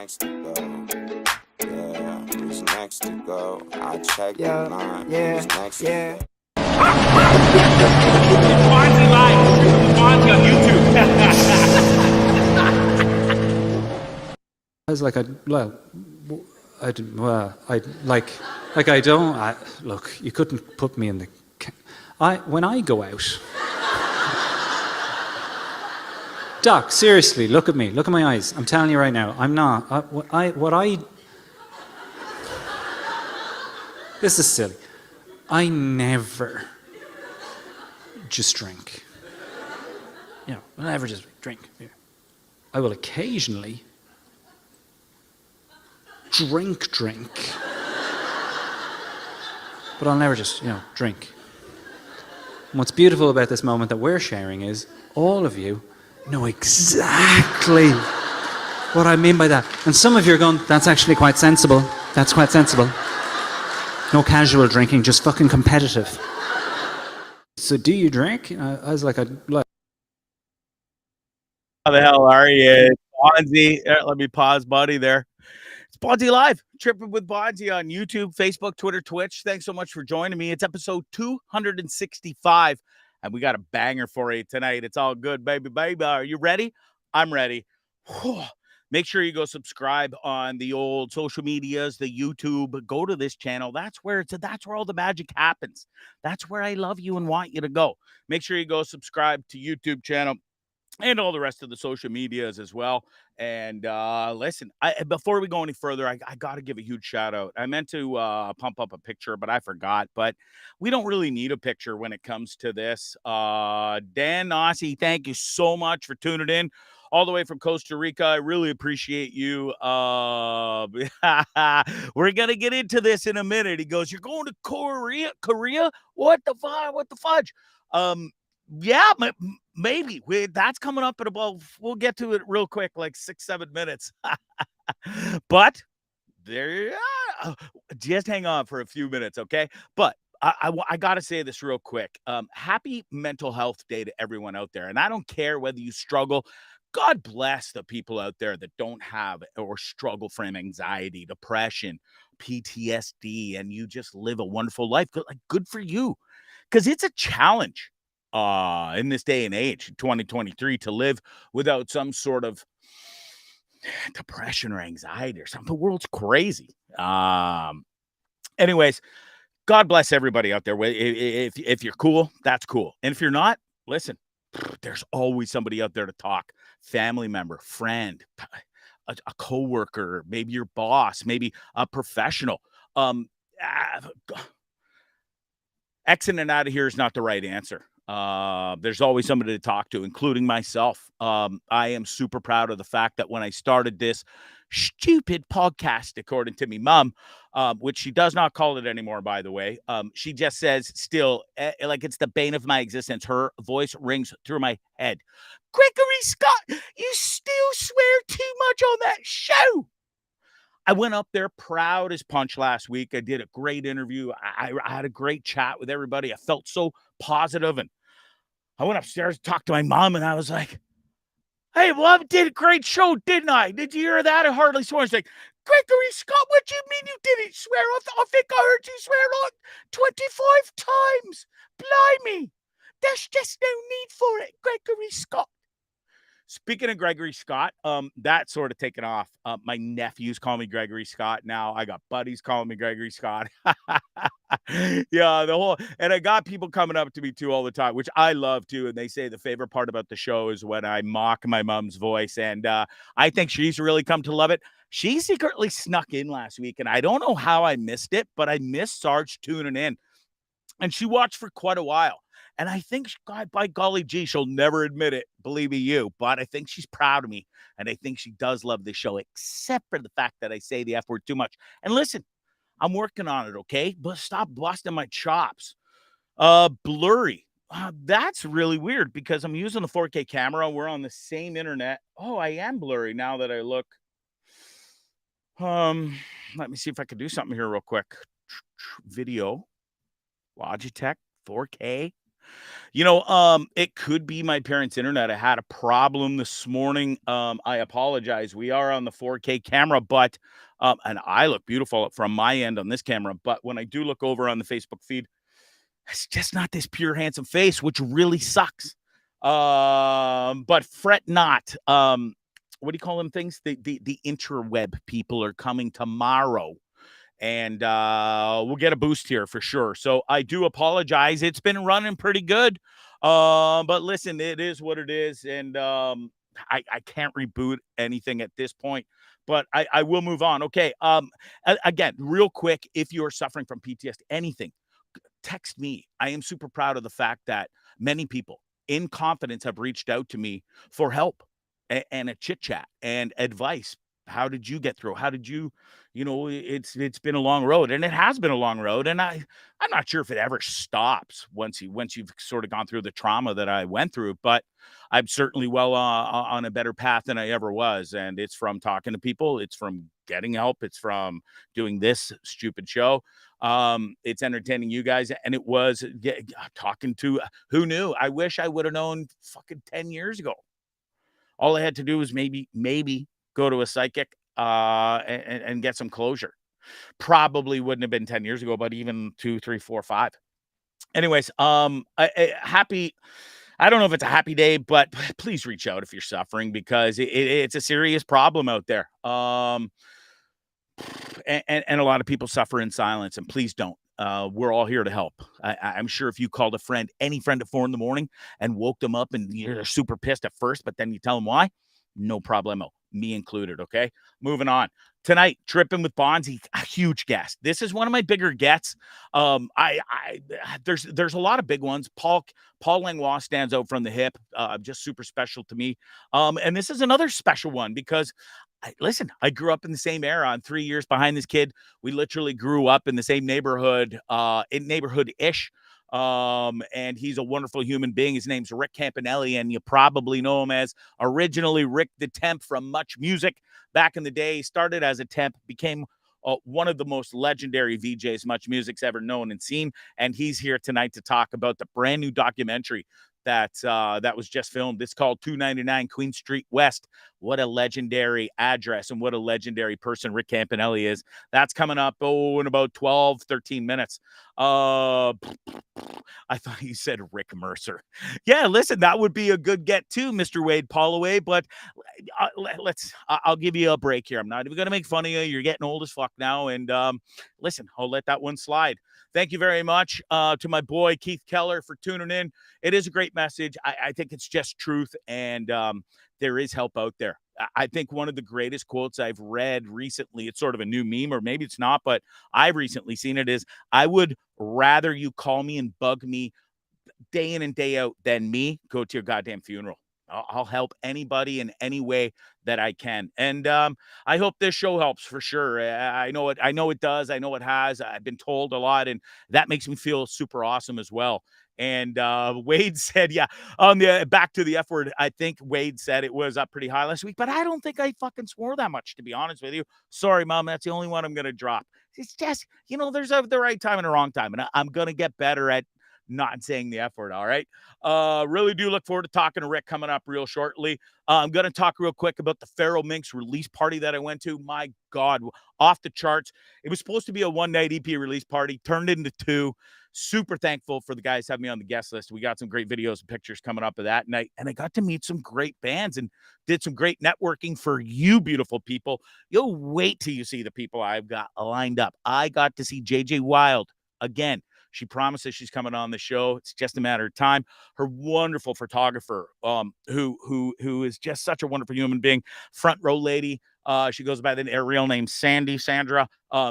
next to go? Yeah, who's next to go? I check the line. Who's next to go? Bondzee Live, Trippin With Bondzee on YouTube. I was like, look, you couldn't put me in the, when I go out, Doc, seriously, look at me, look at my eyes, I'm telling you right now, I'm not, this is silly, I never just drink, I never just drink, I will occasionally drink, but I'll never just, drink. And what's beautiful about this moment that we're sharing is all of you know exactly what I mean by that. And some of you are going, that's actually quite sensible. That's quite sensible. No casual drinking, just fucking competitive. So do you drink? I was like, How the hell are you? Bondzee. Let me pause, buddy, there. It's Bondzee Live, Trippin With Bondzee on YouTube, Facebook, Twitter, Twitch. Thanks so much for joining me. It's episode 265, and we got a banger for you tonight. It's all good, baby. Are you ready? I'm ready. Whew. Make sure you go subscribe on the old social medias, the YouTube. Go to this channel. That's where all the magic happens. That's where I love you and want you to go. Make sure you go subscribe to YouTube channel and all the rest of the social medias as well. And listen, before we go any further, I got to give a huge shout out. I meant to pump up a picture, but I forgot. But we don't really need a picture when it comes to this. Dan Nossi, thank you so much for tuning in all the way from Costa Rica. I really appreciate you. We're going to get into this in a minute. He goes, you're going to Korea? What the fudge? Yeah, maybe. That's coming up in about, we'll get to it real quick, like 6-7 minutes. But there, just hang on for a few minutes, okay? But I got to say this real quick. Happy Mental Health Day to everyone out there. And I don't care whether you struggle. God bless the people out there that don't have or struggle from anxiety, depression, PTSD, and you just live a wonderful life. Good for you, because it's a challenge in this day and age, 2023, to live without some sort of depression or anxiety or something. The world's crazy. Anyways, God bless everybody out there. If you're cool, that's cool. And if you're not, listen, there's always somebody out there to talk. Family member, friend, a coworker, maybe your boss, maybe a professional. Exiting out of here is not the right answer. There's always somebody to talk to, including myself. I am super proud of the fact that when I started this stupid podcast, according to me mom, which she does not call it anymore, by the way, she just says still, like it's the bane of my existence. Her voice rings through my head. Gregory Scott, you still swear too much on that show. I went up there proud as punch last week. I did a great interview. I had a great chat with everybody. I felt so positive, and I went upstairs to talk to my mom, and I was like, hey, well, I did a great show, didn't I? Did you hear that? I hardly swore. She's like, Gregory Scott, what do you mean you didn't swear? I think I heard you swear like 25 times. Blimey. There's just no need for it, Gregory Scott. Speaking of Gregory Scott, that's sort of taken off. My nephews call me Gregory Scott now. I got buddies calling me Gregory Scott. Yeah, and I got people coming up to me too all the time, which I love too. And they say the favorite part about the show is when I mock my mom's voice. And I think she's really come to love it. She secretly snuck in last week, and I don't know how I missed it, but I missed Sarge tuning in. And she watched for quite a while. And I think, God, by golly gee, she'll never admit it, believe me you, but I think she's proud of me. And I think she does love the show, except for the fact that I say the F word too much. And listen, I'm working on it, okay? But stop busting my chops. Blurry. That's really weird because I'm using the 4K camera. We're on the same internet. Oh, I am blurry now that I look. Let me see if I can do something here real quick. Video. Logitech 4K. It could be my parents' internet. I had a problem this morning. I apologize. We are on the 4K camera, but and I look beautiful from my end on this camera. But when I do look over on the Facebook feed, it's just not this pure, handsome face, which really sucks. But fret not. What do you call them things? The interweb people are coming tomorrow. And we'll get a boost here for sure. So I do apologize. It's been running pretty good. But listen, it is what it is. And I can't reboot anything at this point, but I will move on. Okay. Again, real quick, if you're suffering from PTSD, anything, text me. I am super proud of the fact that many people in confidence have reached out to me for help and a chit chat and advice. How did you get through? How did you, it's been a long road, and it has been a long road. And I'm not sure if it ever stops once you've sort of gone through the trauma that I went through, but I'm certainly well on a better path than I ever was. And it's from talking to people. It's from getting help. It's from doing this stupid show. It's entertaining you guys. And it was talking to, who knew? I wish I would have known fucking 10 years ago. All I had to do was maybe go to a psychic and get some closure. Probably wouldn't have been 10 years ago, but even 2, 3, 4, 5. Anyways, happy. I don't know if it's a happy day, but please reach out if you're suffering, because it's a serious problem out there. And a lot of people suffer in silence, and please don't. We're all here to help. I'm sure if you called a friend, any friend at 4 a.m. and woke them up and you're super pissed at first, but then you tell them why, no problemo, me included. Okay. Moving on. Tonight, Trippin With Bondzee, a huge guest. This is one of my bigger gets. There's a lot of big ones. Paul Langlois stands out from the hip. Just super special to me. And this is another special one because listen, I grew up in the same era. I'm 3 years behind this kid. We literally grew up in the same neighborhood, neighborhood-ish. And he's a wonderful human being. His name's Rick Campanelli, and you probably know him as originally Rick the Temp from Much Music. Back in the day, he started as a temp, became one of the most legendary VJs Much Music's ever known and seen. And he's here tonight to talk about the brand new documentary that was just filmed. It's called 299 Queen Street West. What a legendary address and what a legendary person Rick Campanelli is. That's coming up in about 12, 13 minutes. I thought you said Rick Mercer. Yeah, listen, that would be a good get too, Mr. Wade Holloway, but I'll give you a break here. I'm not even going to make fun of you. You're getting old as fuck now. And listen, I'll let that one slide. Thank you very much to my boy Keith Keller for tuning in. It is a great message. I think it's just truth, and there is help out there. I think one of the greatest quotes I've read recently, it's sort of a new meme, or maybe it's not, but I've recently seen it, is, I would rather you call me and bug me day in and day out than me go to your goddamn funeral. I'll help anybody in any way that I can. And I hope this show helps for sure. I know it does. I know it has. I've been told a lot, and that makes me feel super awesome as well. And Wade said, yeah, on the back to the F word, I think Wade said it was up pretty high last week, but I don't think I fucking swore that much, to be honest with you. Sorry, Mom. That's the only one I'm going to drop. It's just, there's the right time and a wrong time, and I'm going to get better at not saying the F word. All right. Really do look forward to talking to Rick coming up real shortly. I'm going to talk real quick about the Feral Minx release party that I went to. My God, off the charts. It was supposed to be a one-night EP release party, turned into 2. Super thankful for the guys having me on the guest list. We got some great videos and pictures coming up of that night, and I got to meet some great bands and did some great networking for you beautiful people. You'll wait till you see the people I've got lined up. I got to see JJ Wild again. She promises she's coming on the show. It's just a matter of time. Her wonderful photographer, who is just such a wonderful human being, front row lady. She goes by the real name Sandra.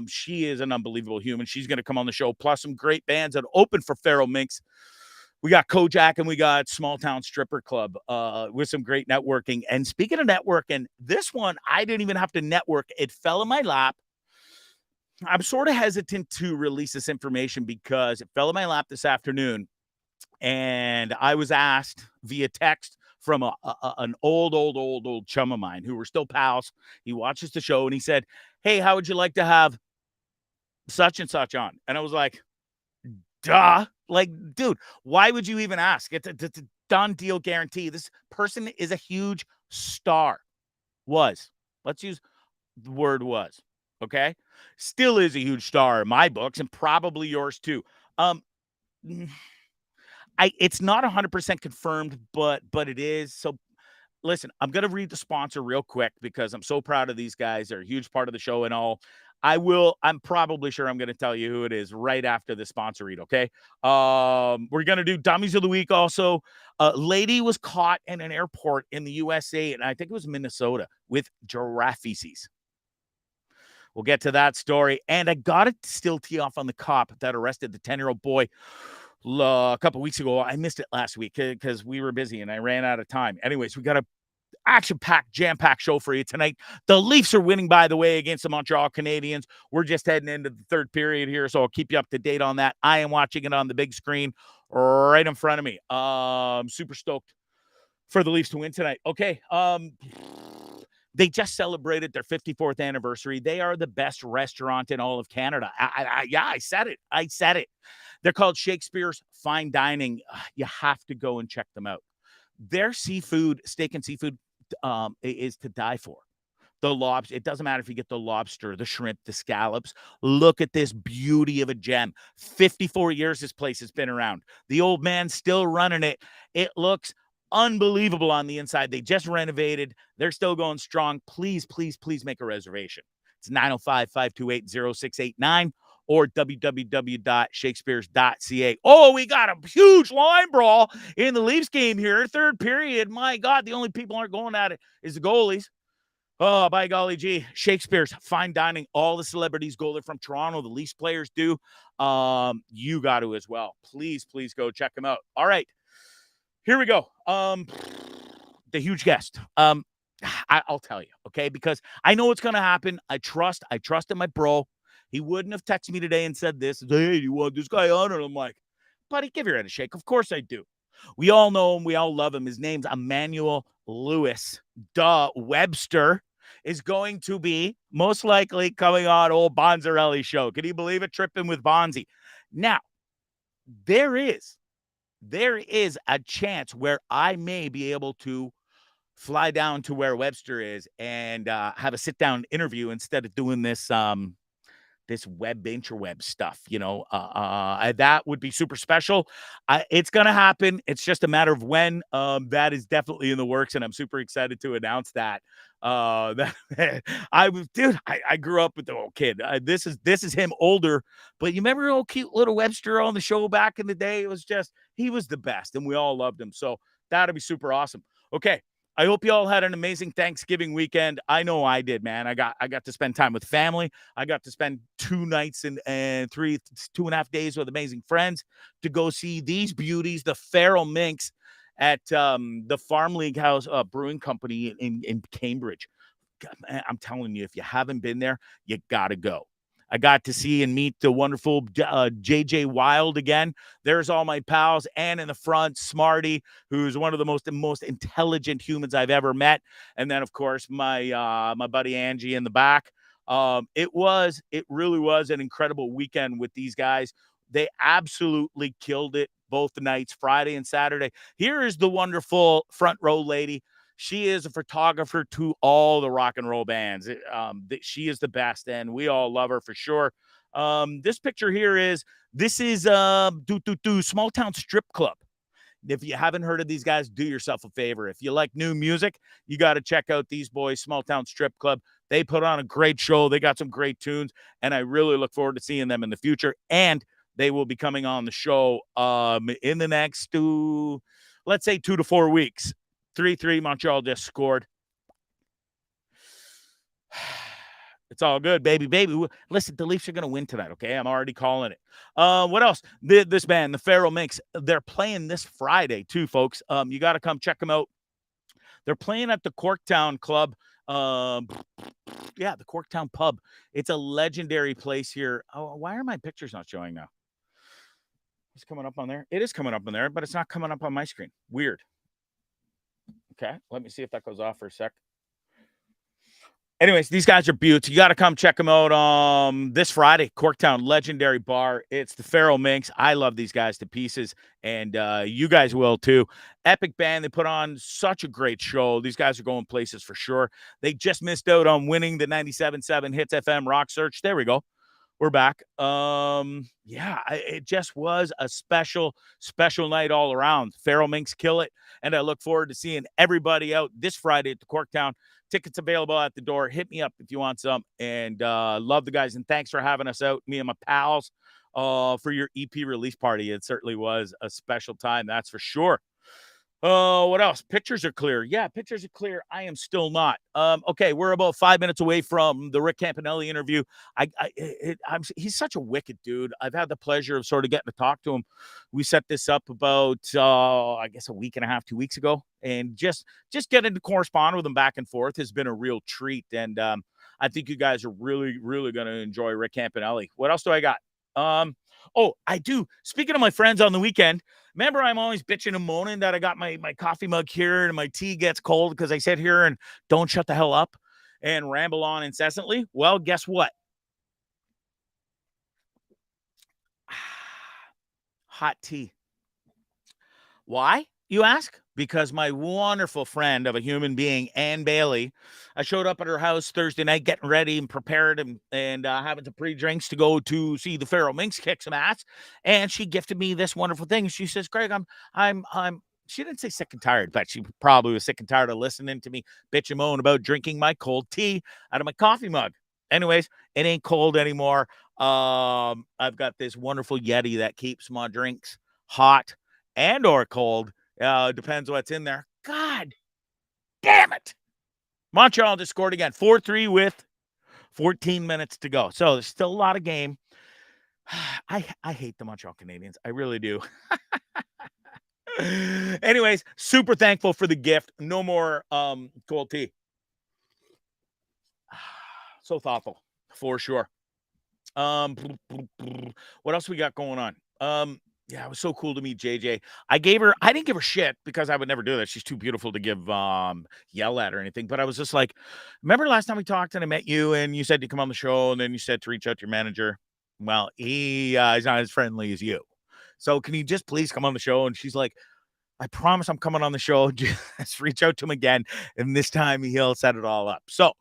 She is an unbelievable human. She's going to come on the show, plus some great bands that open for Feral Minx. We got Kojak and we got Small Town Stripper Club with some great networking. And speaking of networking, this one, I didn't even have to network. It fell in my lap. I'm sort of hesitant to release this information because it fell in my lap this afternoon, and I was asked via text from an old chum of mine who were still pals. He watches the show and he said, "Hey, how would you like to have such and such on?" And I was like, Duh. Like, dude, why would you even ask? It's a done deal guarantee. This person is a huge star. Let's use the word was. Okay. Still is a huge star in my books and probably yours too. Um, it's not 100% confirmed, but it is. So listen, I'm going to read the sponsor real quick because I'm so proud of these guys. They're a huge part of the show and all. I'm probably sure I'm going to tell you who it is right after the sponsor read. Okay. We're going to do Dummies of the Week. Also, a lady was caught in an airport in the USA, and I think it was Minnesota, with giraffe feces. We'll get to that story. And I got to still tee off on the cop that arrested the 10-year-old boy a couple weeks ago. I missed it last week because we were busy and I ran out of time. Anyways, we got a action-packed, jam-packed show for you tonight. The Leafs are winning, by the way, against the Montreal Canadiens. We're just heading into the third period here, so I'll keep you up to date on that. I am watching it on the big screen right in front of me. I'm super stoked for the Leafs to win tonight. Okay, they just celebrated their 54th anniversary. They are the best restaurant in all of Canada. I said it. They're called Shakespeare's Fine Dining. You have to go and check them out. Their seafood, steak and seafood, is to die for. The lobster, it doesn't matter if you get the lobster, the shrimp, the scallops. Look at this beauty of a gem. 54 years this place has been around. The old man's still running it. It looks unbelievable on the inside. They just renovated. They're still going strong. Please, please, please make a reservation. It's 905-528-0689 or www.shakespeares.ca. Oh, we got a huge line brawl in the Leafs game here. Third period. My God, the only people aren't going at it is the goalies. Oh, by golly gee. Shakespeare's Fine Dining. All the celebrities go there from Toronto. The Leafs players do. You got to as well. Please, please go check them out. All right. Here we go. The huge guest. I'll tell you, okay? Because I know what's going to happen. I trust in my bro. He wouldn't have texted me today and said this. Hey, do you want this guy on? And I'm like, buddy, give your head a shake. Of course I do. We all know him. We all love him. His name's Emmanuel Lewis. Webster is going to be most likely coming on old Bonzarelli's show. Can you believe it? Trippin With Bondzee. Now, there is a chance where I may be able to fly down to where Webster is and have a sit-down interview instead of doing this this interweb stuff, that would be super special. It's going to happen. It's just a matter of when. That is definitely in the works, and I'm super excited to announce that. I grew up with the old kid. This is him older, but you remember old cute little Webster on the show back in the day? He was the best, and we all loved him. So that'd be super awesome. Okay. I hope you all had an amazing Thanksgiving weekend. I know I did, man. I got to spend time with family. I got to spend 2 nights and 2.5 days with amazing friends to go see these beauties, the feral minks, at the Farm League House Brewing Company in Cambridge. God, man, I'm telling you, if you haven't been there, you got to go. I got to see and meet the wonderful JJ Wild again. There's all my pals. And in the front, Smarty, who's one of the most intelligent humans I've ever met. And then, of course, my buddy Angie in the back. It really was an incredible weekend with these guys. They absolutely killed it both nights, Friday and Saturday. Here is the wonderful front row lady. She is a photographer to all the rock and roll bands. She is the best, and we all love her for sure. This picture here is Small Town Strip Club. If you haven't heard of these guys, do yourself a favor. If you like new music, you got to check out these boys, Small Town Strip Club. They put on a great show. They got some great tunes, and I really look forward to seeing them in the future. And they will be coming on the show in the next 2 to 4 weeks. 3-3, Montreal just scored. It's all good, baby. Listen, the Leafs are going to win tonight, okay? I'm already calling it. What else? This band, the Feral Minks, they're playing this Friday too, folks. You got to come check them out. They're playing at the Corktown Club. The Corktown Pub. It's a legendary place here. Oh, why are my pictures not showing now? It's coming up on there. It is coming up on there, but it's not coming up on my screen. Weird. Okay, let me see if that goes off for a sec. Anyways, these guys are beauts. You got to come check them out this Friday, Corktown Legendary Bar. It's the Feral Minx. I love these guys to pieces, and you guys will too. Epic band. They put on such a great show. These guys are going places for sure. They just missed out on winning the 97.7 Hits FM Rock Search. There we go. We're back. It just was a special night all around. Feral Minx kill it, and I look forward to seeing everybody out this Friday at the Corktown. Tickets available at the door. Hit me up if you want some, and love the guys, and thanks for having us out, me and my pals, for your EP release party. It certainly was a special time, that's for sure. What else? Pictures are clear. Yeah, pictures are clear. I am still not. Okay, we're about 5 minutes away from the Rick Campanelli interview. He's such a wicked dude. I've had the pleasure of sort of getting to talk to him. We set this up about, I guess, a week and a half, 2 weeks ago, and just getting to correspond with him back and forth has been a real treat. And I think you guys are really, really going to enjoy Rick Campanelli. What else do I got? I do. Speaking of my friends on the weekend, remember I'm always bitching and moaning that I got my coffee mug here and my tea gets cold because I sit here and don't shut the hell up and ramble on incessantly? Well, guess what? Hot tea. Why, you ask? Because my wonderful friend of a human being, Ann Bailey, I showed up at her house Thursday night getting ready and prepared and having some pre-drinks to go to see the Feral Minx kick some ass. And she gifted me this wonderful thing. She says, Greg, I'm she didn't say sick and tired, but she probably was sick and tired of listening to me bitch and moan about drinking my cold tea out of my coffee mug. Anyways, it ain't cold anymore. I've got this wonderful Yeti that keeps my drinks hot and or cold. Depends what's in there. God damn it. Montreal just scored again. 4-3 with 14 minutes to go. So there's still a lot of game. I hate the Montreal Canadiens. I really do. Anyways, super thankful for the gift. No more cold tea. So thoughtful, for sure. What else we got going on? Yeah, it was so cool to meet JJ. I didn't give her shit because I would never do that. She's too beautiful to give yell at or anything. But I was just like, remember last time we talked and I met you and you said to come on the show and then you said to reach out to your manager. Well, he's not as friendly as you. So can you just please come on the show? And she's like, I promise I'm coming on the show. Just reach out to him again. And this time he'll set it all up. So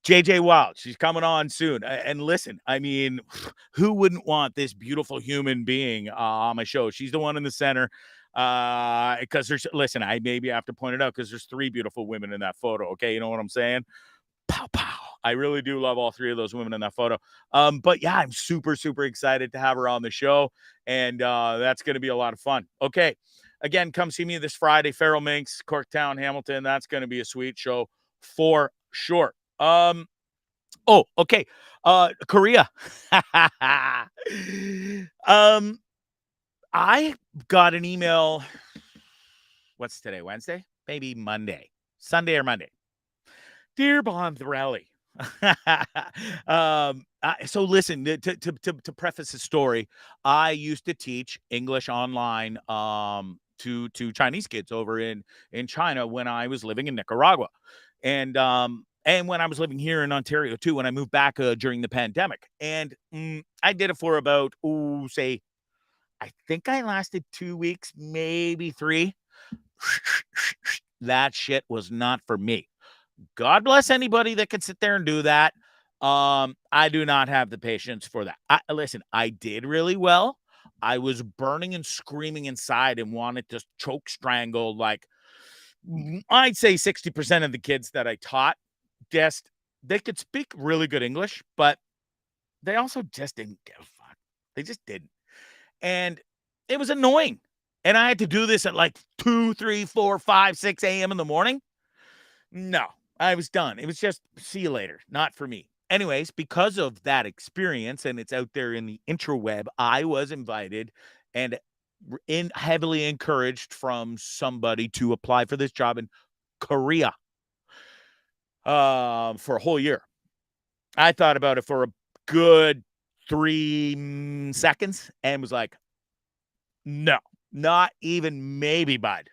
JJ Wild, she's coming on soon. And listen, I mean, who wouldn't want this beautiful human being on my show? She's the one in the center. Because listen, I maybe have to point it out because there's 3 beautiful women in that photo. Okay, you know what I'm saying? Pow, pow. I really do love all 3 of those women in that photo. But yeah, I'm super, super excited to have her on the show. And that's going to be a lot of fun. Okay. Again, come see me this Friday, Feral Minx, Corktown, Hamilton. That's going to be a sweet show for sure. Okay. Korea. I got an email. What's today? Wednesday? Maybe Monday. Sunday or Monday. Dear Bondzee. So listen, to preface the story, I used to teach English online to Chinese kids over in China when I was living in Nicaragua. And when I was living here in Ontario too, when I moved back during the pandemic. And I did it for about, I think I lasted 2 weeks, maybe 3. That shit was not for me. God bless anybody that can sit there and do that. I do not have the patience for that. Listen, I did really well. I was burning and screaming inside and wanted to choke strangle, like, I'd say 60% of the kids that I taught, they could speak really good English, but they also just didn't give a fuck. They just didn't. And it was annoying. And I had to do this at like 2, 3, 4, 5, 6 a.m. in the morning. No, I was done. It was just, see you later. Not for me. Anyways, because of that experience, and it's out there in the interweb, I was invited and heavily encouraged from somebody to apply for this job in Korea for a whole year. I thought about it for a good 3 seconds and was like, no, not even maybe, bud.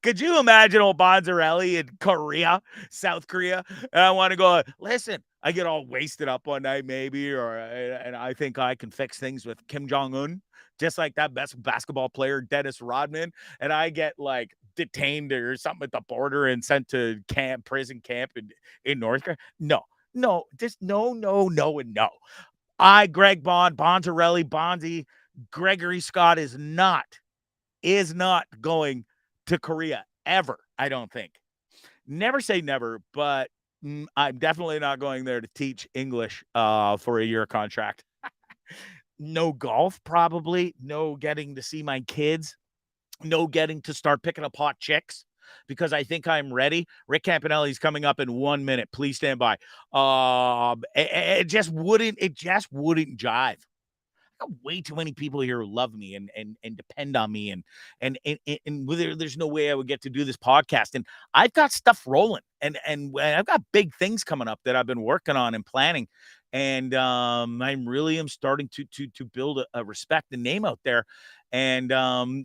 Could you imagine old Bondzarelli in Korea, South Korea? And I want to go, listen, I get all wasted up one night maybe, and I think I can fix things with Kim Jong-un, just like that best basketball player, Dennis Rodman. And I get like detained or something at the border and sent to prison camp in North Korea. No, just no, and no. Greg Bondzarelli, Bondzee, Gregory Scott is not going to Korea ever, I don't think. Never say never, but I'm definitely not going there to teach English for a year contract. No golf, probably. No getting to see my kids. No getting to start picking up hot chicks because I think I'm ready. Rick Campanelli is coming up in 1 minute. Please stand by. It just wouldn't jive. Way too many people here who love me and depend on me and there's no way I would get to do this podcast. And I've got stuff rolling and I've got big things coming up that I've been working on and planning. And I really am starting to build a respect and name out there. And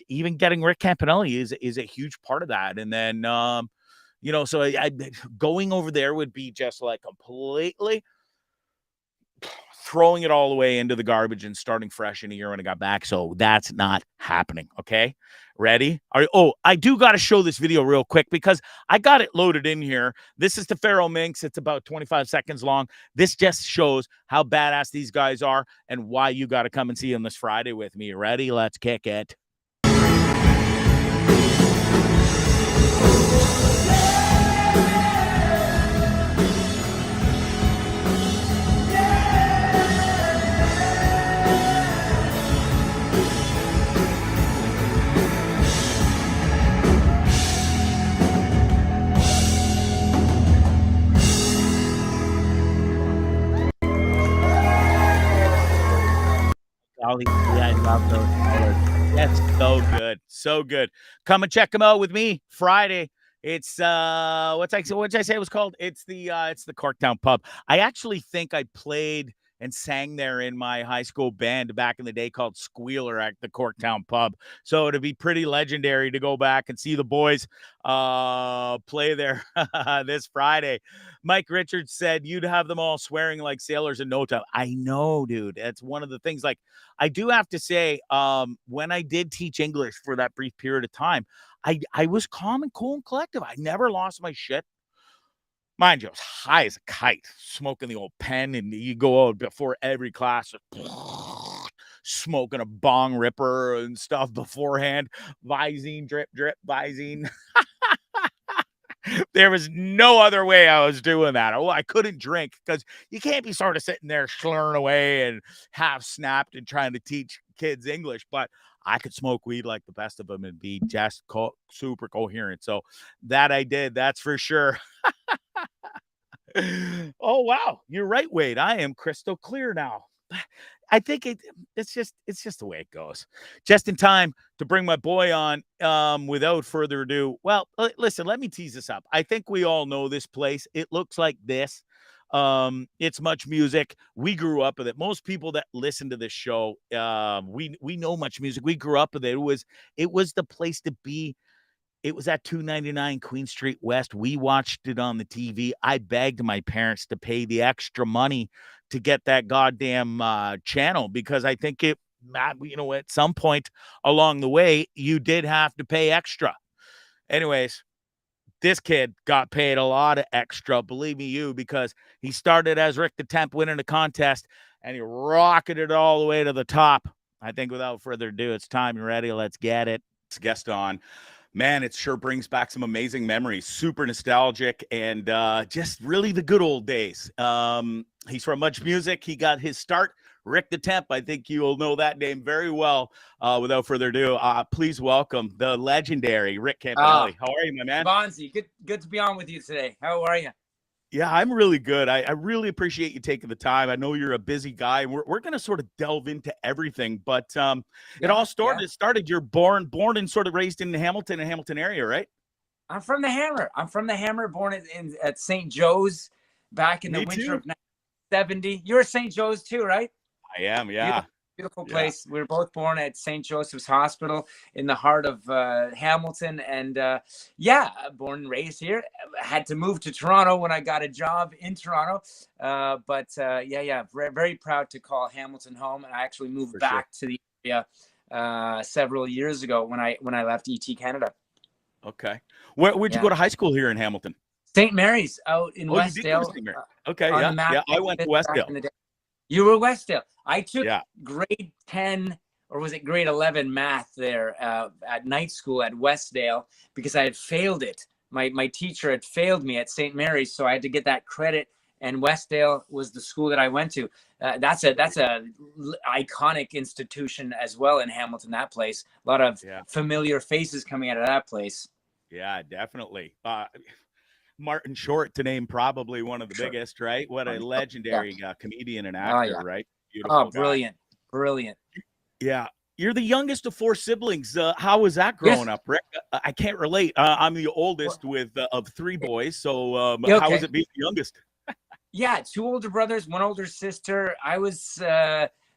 even getting Rick Campanelli is a huge part of that. And then so I going over there would be just like completely throwing it all away into the garbage and starting fresh in a year when I got back. So that's not happening. Okay. Ready? I do got to show this video real quick because I got it loaded in here. This is the Pharaoh Minx. It's about 25 seconds long. This just shows how badass these guys are and why you got to come and see them this Friday with me. Ready? Let's kick it. Yeah, I love those colors. That's so good. So good. Come and check them out with me Friday. It's what did I say it was called? It's the Corktown Pub. I actually think I played and sang there in my high school band back in the day called Squealer at the Corktown Pub. So it'd be pretty legendary to go back and see the boys play there this Friday. Mike Richards said you'd have them all swearing like sailors in no time. I know, dude. That's one of the things. Like, I do have to say, when I did teach English for that brief period of time, I was calm and cool and collective. I never lost my shit. Mind you, I was high as a kite, smoking the old pen, and you go out before every class, smoking a bong ripper and stuff beforehand. Visine, drip, Visine. There was no other way I was doing that. Oh, I couldn't drink because you can't be sort of sitting there slurring away and half snapped and trying to teach kids English, but I could smoke weed like the best of them and be just super coherent. So that I did, that's for sure. Oh, wow. You're right, Wade. I am crystal clear now. I think it's just the way it goes. Just in time to bring my boy on without further ado. Well, listen, let me tease this up. I think we all know this place. It looks like this. It's Much Music. We grew up with it. Most people that listen to this show, we know Much Music. We grew up with it. It was the place to be. It was at 299 Queen Street West. We watched it on the TV. I begged my parents to pay the extra money to get that goddamn channel because I think at some point along the way, you did have to pay extra. Anyways, this kid got paid a lot of extra, believe me, because he started as Rick the Temp winning a contest and he rocketed it all the way to the top. I think without further ado, it's time. You ready? Let's get it. Guest on. Man, it sure brings back some amazing memories. Super nostalgic and just really the good old days. He's from Much Music. He got his start. Rick the Temp. I think you'll know that name very well. Without further ado, please welcome the legendary Rick Campanelli. How are you, my man? Bondzee, good to be on with you today. How are you? Yeah, I'm really good. I really appreciate you taking the time. I know you're a busy guy. We're going to sort of delve into everything, but it all started. You're born and sort of raised in the Hamilton area, right? I'm from the Hammer. Born at St. Joe's back in the winter of 1970. You're St. Joe's too, right? I am, yeah. beautiful place. We were both born at St. Joseph's Hospital in the heart of Hamilton. And born and raised here. I had to move to Toronto when I got a job in Toronto. Very, very proud to call Hamilton home. And I actually moved back to the area several years ago when I left ET Canada. Okay. Where'd you go to high school here in Hamilton? St. Mary's out in Westdale. Okay, yeah. I went to Westdale. You were Westdale. I took grade 10, or was it grade 11 math there at night school at Westdale because I had failed it. My teacher had failed me at St. Mary's, so I had to get that credit. And Westdale was the school that I went to. That's a iconic institution as well in Hamilton. That place, a lot of familiar faces coming out of that place. Yeah, definitely. Martin Short, to name probably one of the biggest, right? What a legendary comedian and actor, right? Beautiful brilliant. Yeah. You're the youngest of 4 siblings. How was that growing up, Rick? I can't relate. I'm the oldest of 3 boys. So how was it being the youngest? 2 older brothers, 1 older sister. I was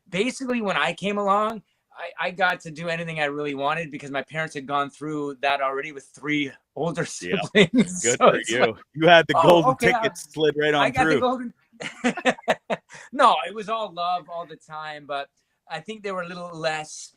basically, when I came along, I got to do anything I really wanted because my parents had gone through that already with 3 older siblings. Good for you. Like, you had the golden ticket slid right on through. The golden... No, it was all love all the time, but I think they were a little less,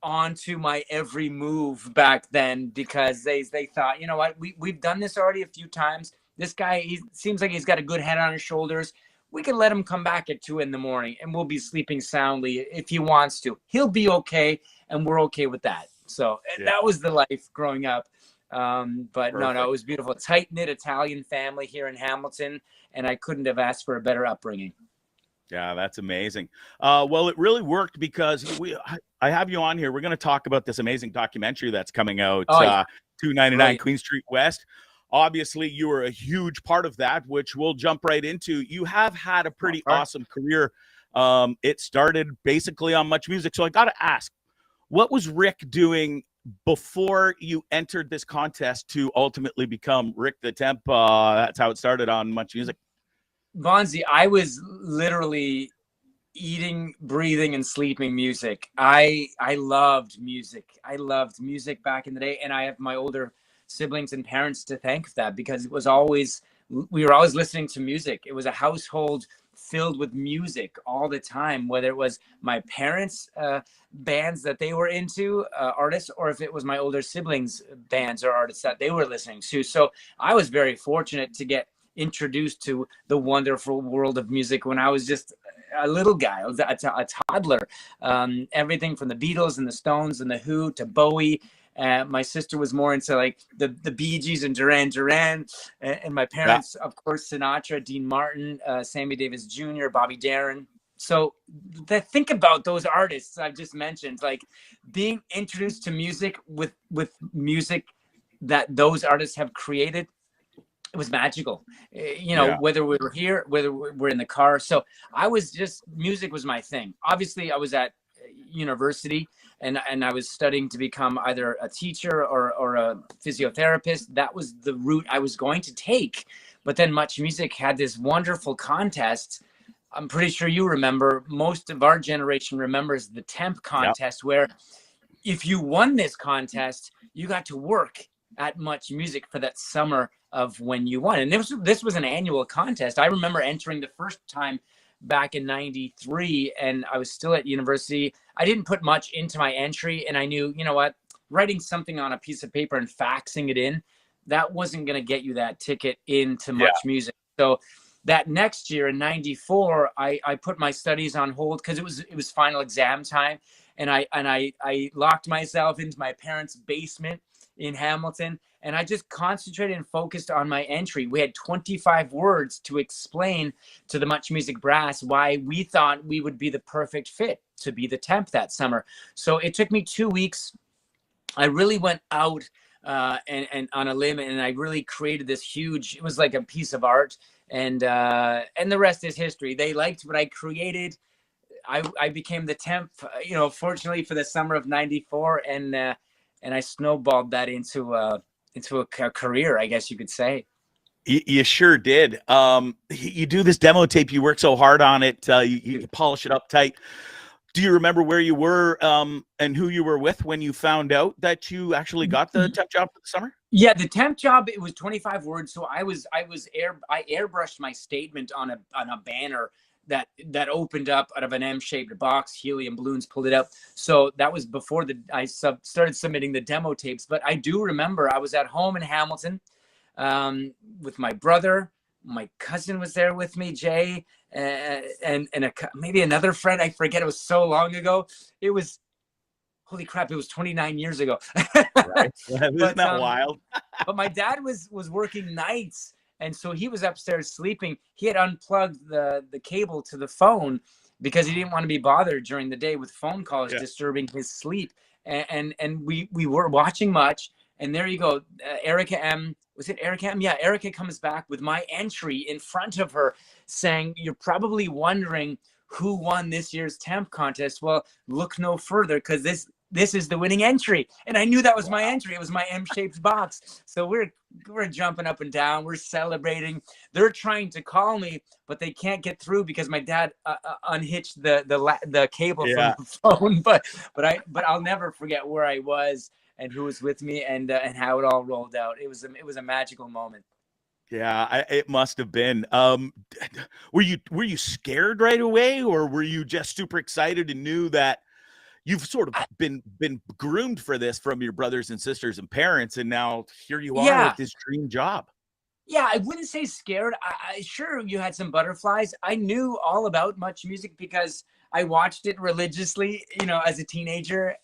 onto my every move back then because they thought, you know what, we've done this already a few times. This guy, he seems like he's got a good head on his shoulders. We can let him come back at 2 a.m. and we'll be sleeping soundly if he wants to. He'll be okay, and we're okay with that. So that was the life growing up. But no, it was beautiful. Tight-knit Italian family here in Hamilton, and I couldn't have asked for a better upbringing. Yeah, that's amazing. Well, it really worked because I have you on here. We're going to talk about this amazing documentary that's coming out, 299 Queen Street West. Obviously, you were a huge part of that, which we'll jump right into. You have had a pretty awesome career. It started basically on Much Music. So I got to ask, what was Rick doing before you entered this contest to ultimately become Rick the Temp? That's how it started on Much Music. Bondzee, I was literally eating, breathing, and sleeping music. I loved music. I loved music back in the day, and I have my older siblings and parents to thank for that because we were always listening to music. It was a household filled with music all the time, whether it was my parents' bands that they were into, artists, or if it was my older siblings' bands or artists that they were listening to. So I was very fortunate to get introduced to the wonderful world of music when I was just a little guy. I was a toddler. Everything from the Beatles and the Stones and the Who to Bowie. My sister was more into like the Bee Gees and Duran Duran, and my parents, of course, Sinatra, Dean Martin, Sammy Davis Jr., Bobby Darin. So think about those artists I've just mentioned, like being introduced to music with music that those artists have created. It was magical, whether we were here, whether we're in the car. So music was my thing. Obviously, I was at university and I was studying to become either a teacher or a physiotherapist. That was the route I was going to take. But then Much Music had this wonderful contest. I'm pretty sure you remember, most of our generation remembers the Temp contest, where if you won this contest, you got to work at Much Music for that summer of when you won. And this was an annual contest. I remember entering the first time back in 93, and I was still at university. I didn't put much into my entry, and I knew, you know what, writing something on a piece of paper and faxing it in, that wasn't going to get you that ticket into Much Music. So that next year in 94, I put my studies on hold because it was final exam time, and I locked myself into my parents' basement in Hamilton, and I just concentrated and focused on my entry. We had 25 words to explain to the Much Music brass why we thought we would be the perfect fit to be the Temp that summer. So it took me 2 weeks. I really went out and on a limb, and I really created this huge, it was like a piece of art, and the rest is history. They liked what I created. I became the Temp, fortunately for the summer of 94, and I snowballed that into a career, I guess you could say. You sure did. You do this demo tape. You work so hard on it. You polish it up tight. Do you remember where you were and who you were with when you found out that you actually got the temp job for the summer? Yeah, the temp job, it was 25 words. So I airbrushed my statement on a banner that opened up out of an M-shaped box. Helium balloons pulled it up. So that was before I started submitting the demo tapes. But I do remember I was at home in Hamilton with my brother. My cousin was there with me, Jay, and maybe another friend. I forget. It was so long ago. It was, holy crap, it was 29 years ago. Right. Isn't that wild? But my dad was working nights, and so he was upstairs sleeping. He had unplugged the cable to the phone because he didn't want to be bothered during the day with phone calls disturbing his sleep. And we were watching much. And there you go. Erica M. Was it Erica M? Yeah, Erica comes back with my entry in front of her saying, "You're probably wondering who won this year's temp contest. Well, look no further, because this is the winning entry." And I knew that was my entry. It was my M-shaped box. So we're jumping up and down. We're celebrating. They're trying to call me, but they can't get through because my dad unhitched the cable from the phone. But I'll never forget where I was and who was with me and how it all rolled out. It was a magical moment. Yeah, it must have been. Were you scared right away, or were you just super excited and knew that you've sort of been groomed for this from your brothers and sisters and parents, and now here you are with this dream job? Yeah, I wouldn't say scared. I sure you had some butterflies. I knew all about Much Music because I watched it religiously, as a teenager,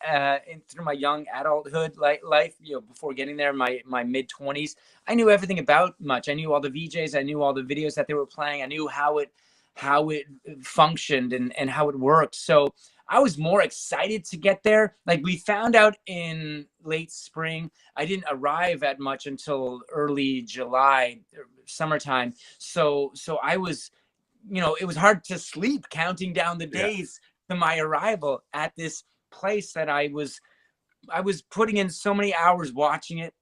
through my young adulthood life, before getting there, my mid-20s. I knew everything about Much. I knew all the VJs. I knew all the videos that they were playing. I knew how it functioned and how it worked. So I was more excited to get there. Like, we found out in late spring. I didn't arrive at Much until early July, summertime. So I was, it was hard to sleep counting down the days to my arrival at this place that I was putting in so many hours watching it,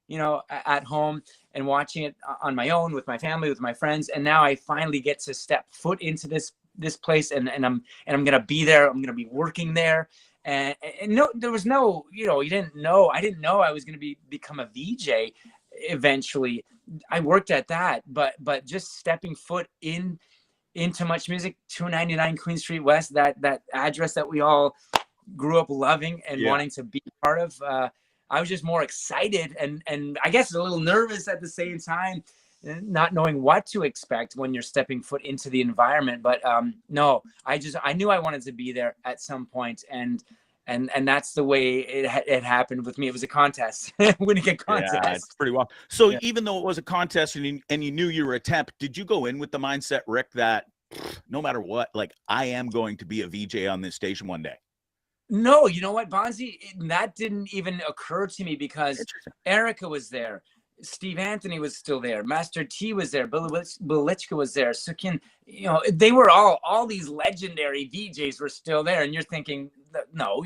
at home and watching it on my own with my family, with my friends. And now I finally get to step foot into this place and I'm going to be there. I'm going to be working there. And no, there was no, I didn't know I was going to become a VJ eventually. I worked at that, but just stepping foot into Much Music, 299 Queen Street West, that address that we all grew up loving and wanting to be part of. I was just more excited and I guess a little nervous at the same time, not knowing what to expect when you're stepping foot into the environment. But no, I knew I wanted to be there at some point, and that's the way it happened with me. It was a contest, winning a contest. Yeah, it's pretty well. So even though it was a contest and you knew you were a temp, did you go in with the mindset, Rick, that no matter what, like, I am going to be a VJ on this station one day? No, you know what, Bondzee? That didn't even occur to me because Erica was there. Steve Anthony was still there. Master T was there. Bill Lichka was there. Sukin, they were all these legendary VJs were still there. And you're thinking, no,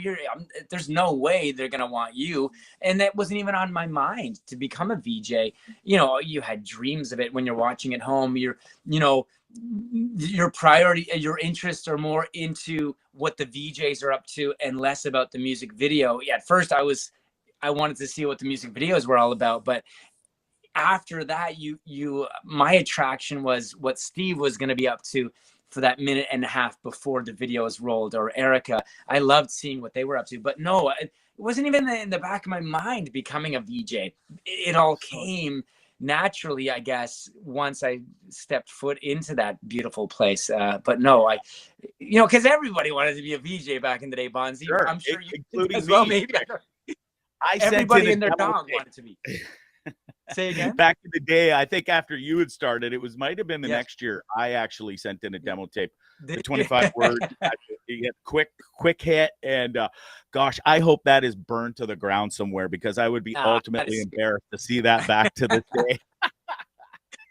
there's no way they're going to want you. And that wasn't even on my mind to become a VJ. You had dreams of it when you're watching at home. Your priority, your interests are more into what the VJs are up to and less about the music video. Yeah, at first I wanted to see what the music videos were all about, but after that, my attraction was what Steve was going to be up to for that minute and a half before the videos rolled, or Erica. I loved seeing what they were up to, but no, it wasn't even in the back of my mind becoming a VJ. It all came naturally, I guess, once I stepped foot into that beautiful place. But no, because everybody wanted to be a VJ back in the day, Bondzee. Sure, I'm sure you including as well, me. maybe. Everybody and their dog wanted to be. Say again? Back in the day, I think after you had started, might have been the next year, I actually sent in a demo tape, the 25 words, quick hit. And gosh, I hope that is burned to the ground somewhere, because I would be ultimately embarrassed to see that back to this day.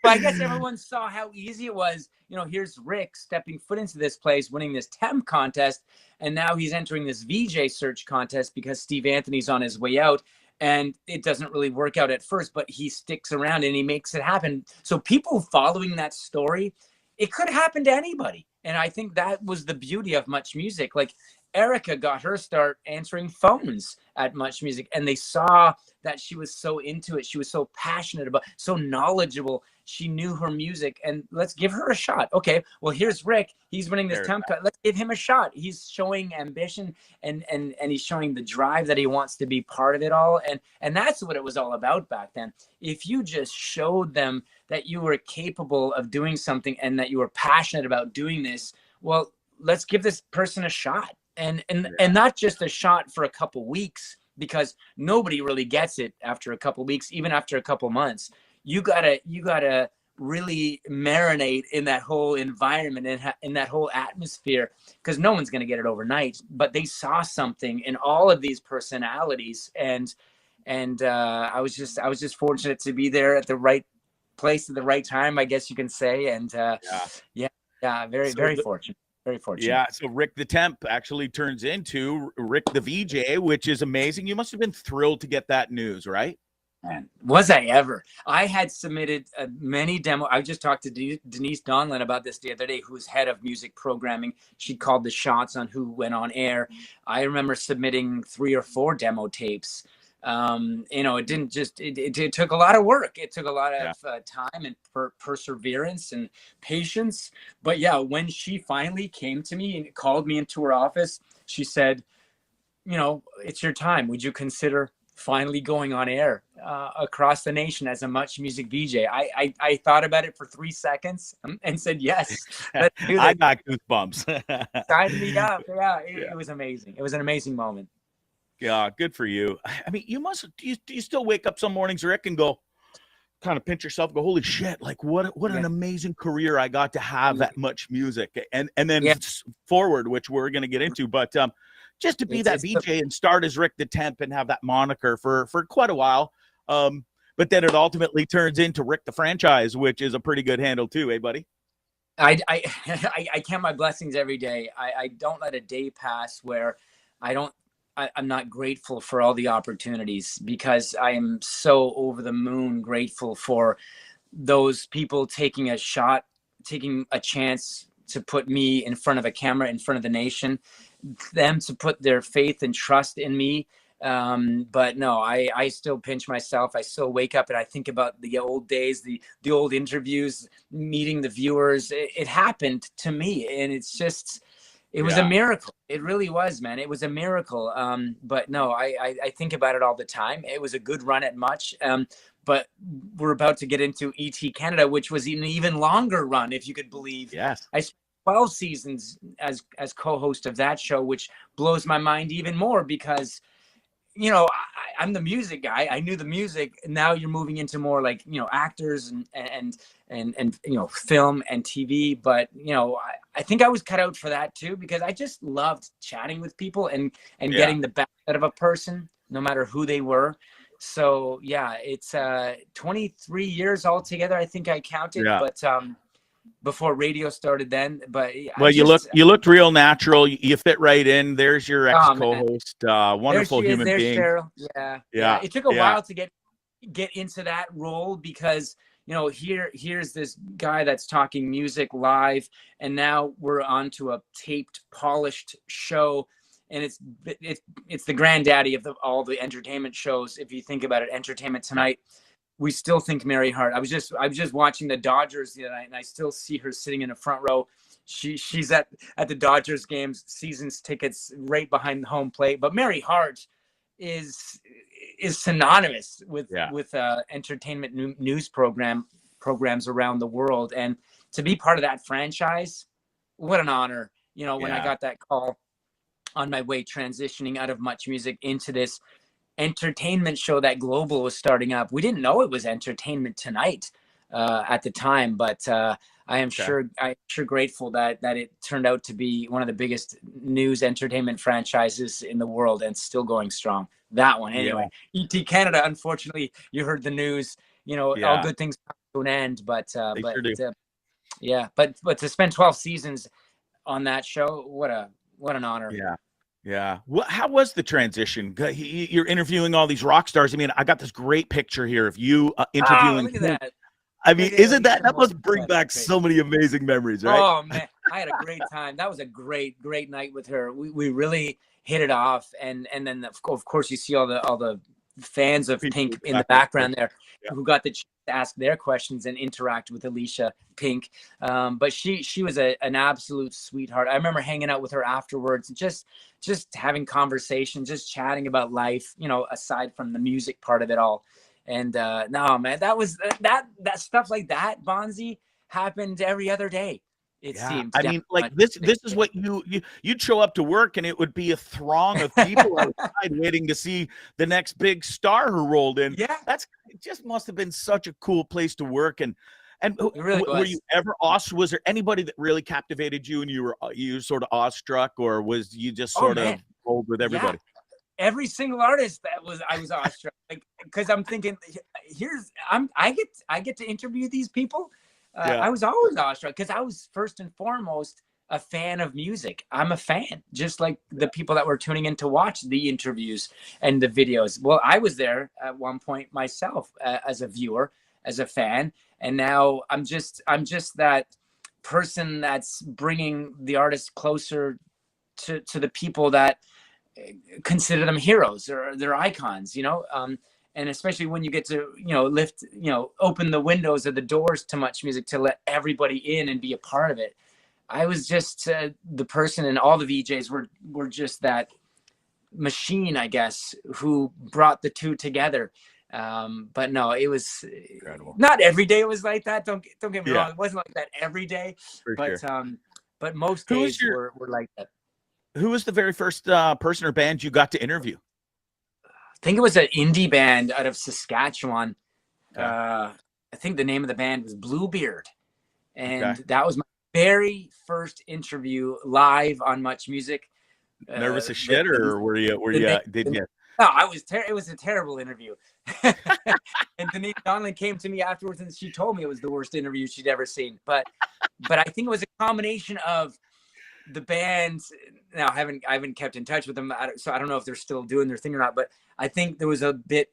But I guess everyone saw how easy it was. Here's Rick stepping foot into this place, winning this temp contest. And now he's entering this VJ search contest because Steve Anthony's on his way out. And it doesn't really work out at first, but he sticks around and he makes it happen. So people following that story, it could happen to anybody. And I think that was the beauty of Much Music. Like, Erica got her start answering phones at Much Music, and they saw that she was so into it. She was so passionate about, so knowledgeable. She knew her music, and let's give her a shot. Okay, well, here's Rick. He's winning this temp cut. Let's give him a shot. He's showing ambition, and he's showing the drive that he wants to be part of it all. And that's what it was all about back then. If you just showed them that you were capable of doing something and that you were passionate about doing this, well, let's give this person a shot. And not just a shot for a couple weeks, because nobody really gets it after a couple weeks, even after a couple months. You gotta really marinate in that whole environment and in that whole atmosphere, because no one's gonna get it overnight. But they saw something in all of these personalities, and I was just fortunate to be there at the right place at the right time, I guess you can say. And very fortunate. Very fortunate. Yeah, so Rick the Temp actually turns into Rick the VJ, which is amazing. You must have been thrilled to get that news, right? Man, was I ever? I had submitted many demos. I just talked to Denise Donlin about this the other day, who's head of music programming. She called the shots on who went on air. I remember submitting 3 or 4 demo tapes. It didn't just, it took a lot of work. It took a lot of time and perseverance and patience. But yeah, when she finally came to me and called me into her office, she said, it's your time. Would you consider finally going on air across the nation as a Much Music VJ? I thought about it for 3 seconds and said, yes. I got goosebumps. Sign me up. Yeah, it was amazing. It was an amazing moment. Yeah, good for you. I mean, do you still wake up some mornings, Rick, and go, kind of pinch yourself, go, holy shit, like what an amazing career I got to have at Much Music, and then forward, which we're going to get into, but just to be that VJ and start as Rick the Temp and have that moniker for quite a while, but then it ultimately turns into Rick the Franchise, which is a pretty good handle too, eh, buddy? I count my blessings every day. I don't let a day pass where I'm not grateful for all the opportunities, because I am so over the moon grateful for those people taking a shot, taking a chance to put me in front of a camera, in front of the nation, them to put their faith and trust in me. But no, I still pinch myself. I still wake up and I think about the old days, the old interviews, meeting the viewers. It happened to me, and it's just, it was a miracle. It really was, man. It was a miracle. But no, I think about it all the time. It was a good run at Much. But we're about to get into ET Canada, which was an even longer run, if you could believe. Yes. I spent 12 seasons as co-host of that show, which blows my mind even more, because I'm the music guy. I knew the music. Now you're moving into more like, actors and film and TV. But, I think I was cut out for that too, because I just loved chatting with people and getting the best out of a person, no matter who they were. So yeah, it's 23 years altogether, I think I counted, but before radio started then. But well, you looked real natural. You fit right in. There's your ex-co-host, wonderful human being. Cheryl. Yeah. It took a while to get into that role, because here's this guy that's talking music live, and now we're on to a taped, polished show, and it's the granddaddy of all the entertainment shows. If you think about it, Entertainment Tonight, we still think Mary Hart. I was just watching the Dodgers the other night, and I still see her sitting in the front row. She's at the Dodgers games, seasons tickets right behind the home plate. But Mary Hart is synonymous with entertainment news programs around the world, and to be part of that franchise, what an honor. When I got that call on my way transitioning out of Much Music into this entertainment show that Global was starting up. We didn't know it was Entertainment Tonight at the time, but I'm sure grateful that it turned out to be one of the biggest news entertainment franchises in the world, and still going strong. That one, anyway. ET Canada, unfortunately, you heard the news. All good things come to an end, but to spend 12 seasons on that show, what an honor. Yeah. Well, how was the transition? You're interviewing all these rock stars. I mean, I got this great picture here of you interviewing. Look at that. I mean, isn't that must bring back so many amazing memories, right? Oh man, I had a great time. That was a great night with her. We really hit it off, and then of course you see all the fans of Pink in the background there, who got the chance to ask their questions and interact with Alicia Pink. But she was an absolute sweetheart. I remember hanging out with her afterwards, just having conversation, just chatting about life, aside from the music part of it all. And no, man, that stuff like that, Bondzee, happened every other day. It seemed. I mean, like this is what you'd show up to work and it would be a throng of people outside waiting to see the next big star who rolled in. Yeah, it just must have been such a cool place to work. And really were you ever awestruck? Was there anybody that really captivated you and you were sort of awestruck, or was you just sort of rolled with everybody? Yeah. Every single artist I was awestruck, like, because I'm thinking, I get to interview these people. I was always awestruck because I was first and foremost a fan of music. I'm a fan, just like the people that were tuning in to watch the interviews and the videos. Well, I was there at one point myself as a viewer, as a fan, and now I'm just that person that's bringing the artist closer to the people that consider them heroes or they're icons, and especially when you get to, open the windows or the doors to Much Music to let everybody in and be a part of it. I was just the person, and all the VJs were just that machine, I guess, who brought the two together. But no, it was incredible. Not every day it was like that. Don't get me wrong. It wasn't like that every day, but most days were like that. Who was the very first person or band you got to interview? I think it was an indie band out of Saskatchewan. I think the name of the band was Bluebeard. And that was my very first interview live on Much Music. Nervous as shit, or were you? No, it was a terrible interview. And Denise Donlin came to me afterwards and she told me it was the worst interview she'd ever seen. But I think it was a combination of the bands. Now I haven't kept in touch with them, so I don't know if they're still doing their thing or not, but I think there was a bit,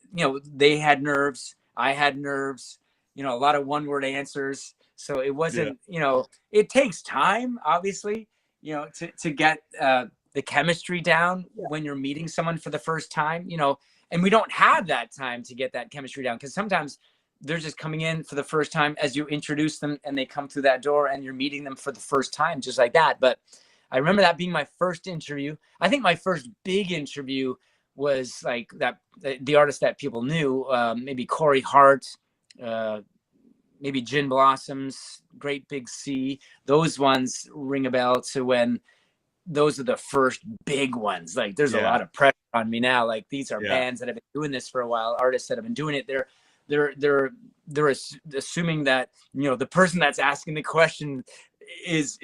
they had nerves, I had nerves, a lot of one-word answers. So it wasn't, it takes time, obviously, to get the chemistry down when you're meeting someone for the first time, and we don't have that time to get that chemistry down, because sometimes they're just coming in for the first time as you introduce them and they come through that door and you're meeting them for the first time, just like that. But I remember that being my first interview. I think my first big interview was like that, the artist that people knew, maybe Corey Hart, maybe Gin Blossoms, Great Big Sea. Those ones ring a bell to when those are the first big ones. Like there's a lot of pressure on me now. Like these are bands that have been doing this for a while, artists that have been doing it. They're assuming that, the person that's asking the question is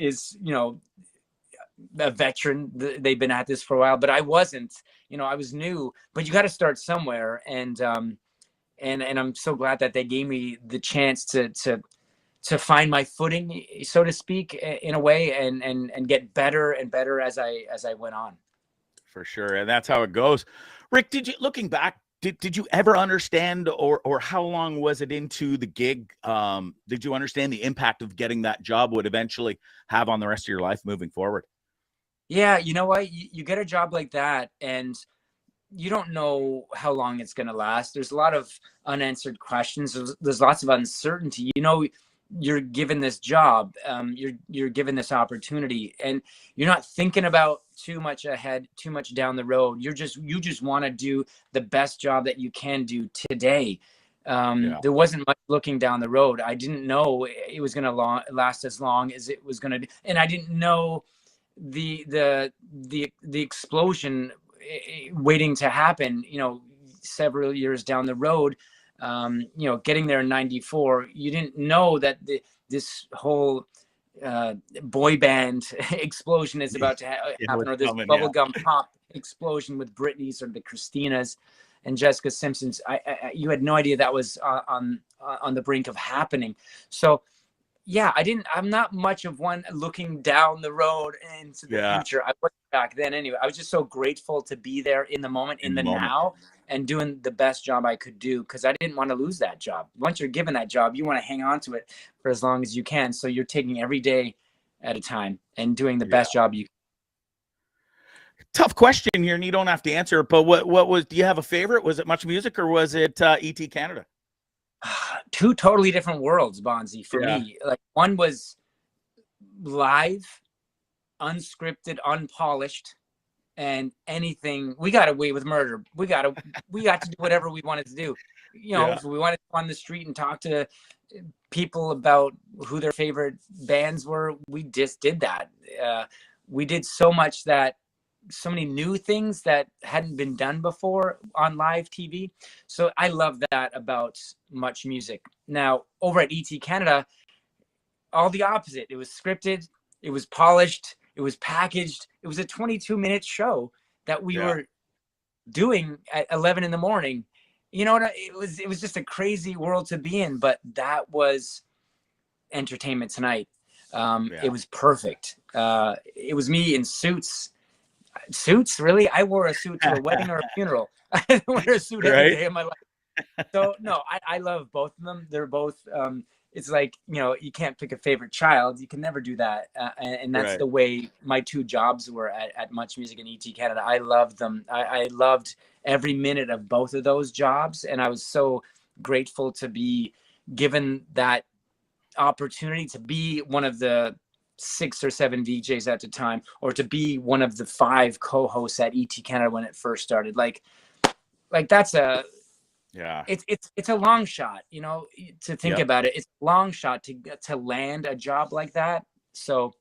a veteran. They've been at this for a while, but I wasn't. I was new. But you got to start somewhere, and I'm so glad that they gave me the chance to find my footing, so to speak, in a way, and get better and better as I went on. For sure, and that's how it goes. Rick, looking back, did you ever understand, or how long was it into the gig? Did you understand the impact of getting that job would eventually have on the rest of your life moving forward? Yeah, you know what? You get a job like that, and you don't know how long it's going to last. There's a lot of unanswered questions. There's lots of uncertainty. You're given this job, you're given this opportunity, and you're not thinking about too much ahead, too much down the road. You just want to do the best job that you can do today. There wasn't much looking down the road. I didn't know it was going to last as long as it was going to, and I didn't know the explosion waiting to happen, several years down the road. Getting there in '94, you didn't know that this whole boy band explosion is about to happen, or this bubblegum pop explosion with Britney's or the Christinas and Jessica Simpsons. You had no idea that was on the brink of happening. So yeah, I'm not much of one looking down the road into the future. I wasn't back then anyway. I was just so grateful to be there in the moment, in the now, and doing the best job I could do, because I didn't want to lose that job. Once you're given that job, you want to hang on to it for as long as you can. So you're taking every day at a time and doing the best job you can. Tough question here, and you don't have to answer it, but what was, do you have a favorite? Was it Much Music or was it ET Canada? Two totally different worlds, Bondzee, for me. Like, one was live, unscripted, unpolished, and anything. We got away with murder. We got to do whatever we wanted to do. You know, if we wanted to go on the street and talk to people about who their favorite bands were, we just did that. We did so many new things that hadn't been done before on live TV. So I love that about Much Music. Now, over at ET Canada, all the opposite. It was scripted, it was polished, it was packaged. It was a 22-minute show that we were doing at 11 in the morning. You know what? It was just a crazy world to be in, but that was Entertainment Tonight. It was perfect. It was me in suits. Suits, really? I wore a suit to a wedding or a funeral. I didn't wear a suit every day of my life. So no, I love both of them. They're both it's like, you know, you can't pick a favorite child. You can never do that. And that's the way my two jobs were at Much Music and ET Canada. I loved them. I loved every minute of both of those jobs. And I was so grateful to be given that opportunity to be one of the 6 or 7 VJs at the time, or to be one of the 5 co-hosts at ET Canada when it first started. Like that's a, it's a long shot, you know, to think about it. It's a long shot to land a job like that. So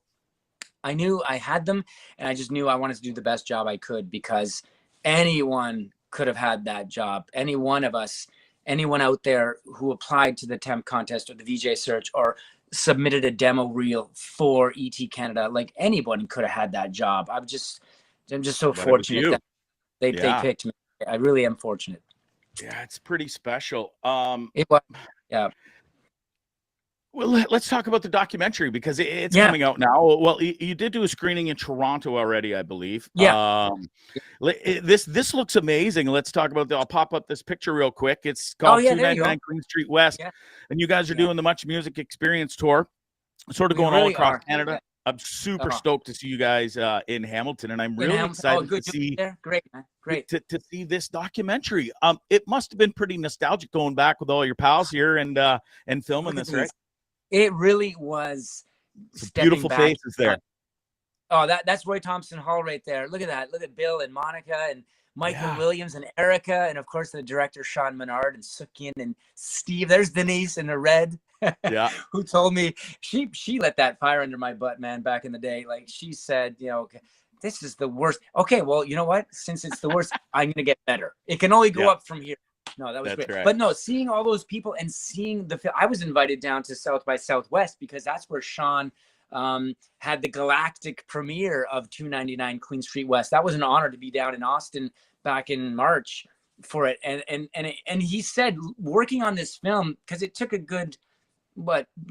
I knew I had them, and I just knew I wanted to do the best job I could, because anyone could have had that job. Any one of us, anyone out there who applied to the temp contest or the VJ search or submitted a demo reel for ET Canada, like, anyone could have had that job. I'm just so fortunate that they picked me. I really am fortunate. Yeah, it's pretty special. It was, Well, let's talk about the documentary, because it's coming out now. Well, you did do a screening in Toronto already, I believe. This looks amazing. Let's talk about I'll pop up this picture real quick. It's called 299 Queen Street West, and you guys are doing the Much Music Experience tour, sort of going all across Canada. I'm super stoked to see you guys in Hamilton, and I'm really excited to see. Great, man. Great to see this documentary. It must have been pretty nostalgic going back with all your pals here and filming this, right? It really was. Beautiful faces there. Oh, that's Roy Thompson Hall right there. Look at that. Look at Bill and Monica and Michael Williams and Erica, and of course the director Sean Menard and Sukyin and Steve. There's Denise in the red. Who told me she let that fire under my butt, man, back in the day. Like, she said, you know, this is the worst. Okay, well, you know what? Since it's the worst, I'm gonna get better. It can only go up from here. No, that was great. Right. But no, seeing all those people and seeing the film, I was invited down to South by Southwest because that's where Sean had the galactic premiere of 299 Queen Street West. That was an honor to be down in Austin back in March for it. And he said, working on this film, because it took a good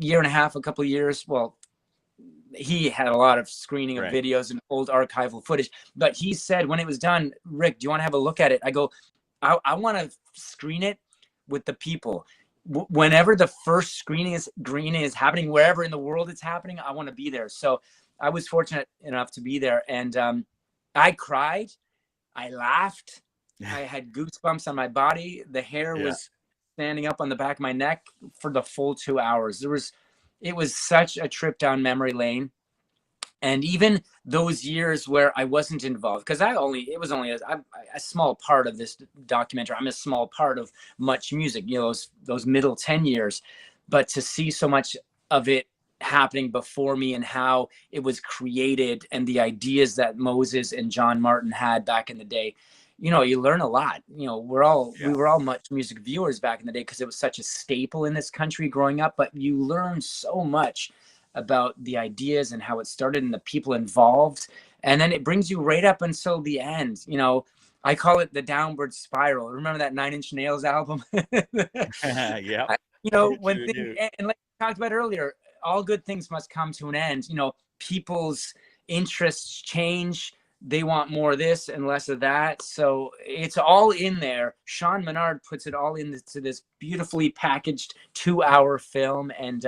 year and a half, a couple of years. Well, he had a lot of screening of videos and old archival footage, but he said when it was done, Rick, do you want to have a look at it? I go, I want to screen it with the people. Whenever the first screening is happening, wherever in the world it's happening, I want to be there. So I was fortunate enough to be there, and I cried, I laughed, I had goosebumps on my body. The hair was standing up on the back of my neck for the full 2 hours. It was such a trip down memory lane. And even those years where I wasn't involved, because it was only a small part of this documentary. I'm a small part of Much Music, you know, those middle 10 years. But to see so much of it happening before me and how it was created and the ideas that Moses and John Martin had back in the day, you know, you learn a lot. You know, we were all Much Music viewers back in the day because it was such a staple in this country growing up. But you learn so much about the ideas and how it started and the people involved, and then it brings you right up until the end. You know, I call it the downward spiral. Remember that 9 Inch Nails album? You know, when and like we talked about earlier, all good things must come to an end. You know, people's interests change, they want more of this and less of that. So it's all in there. Sean Menard puts it all into this beautifully packaged 2-hour film. And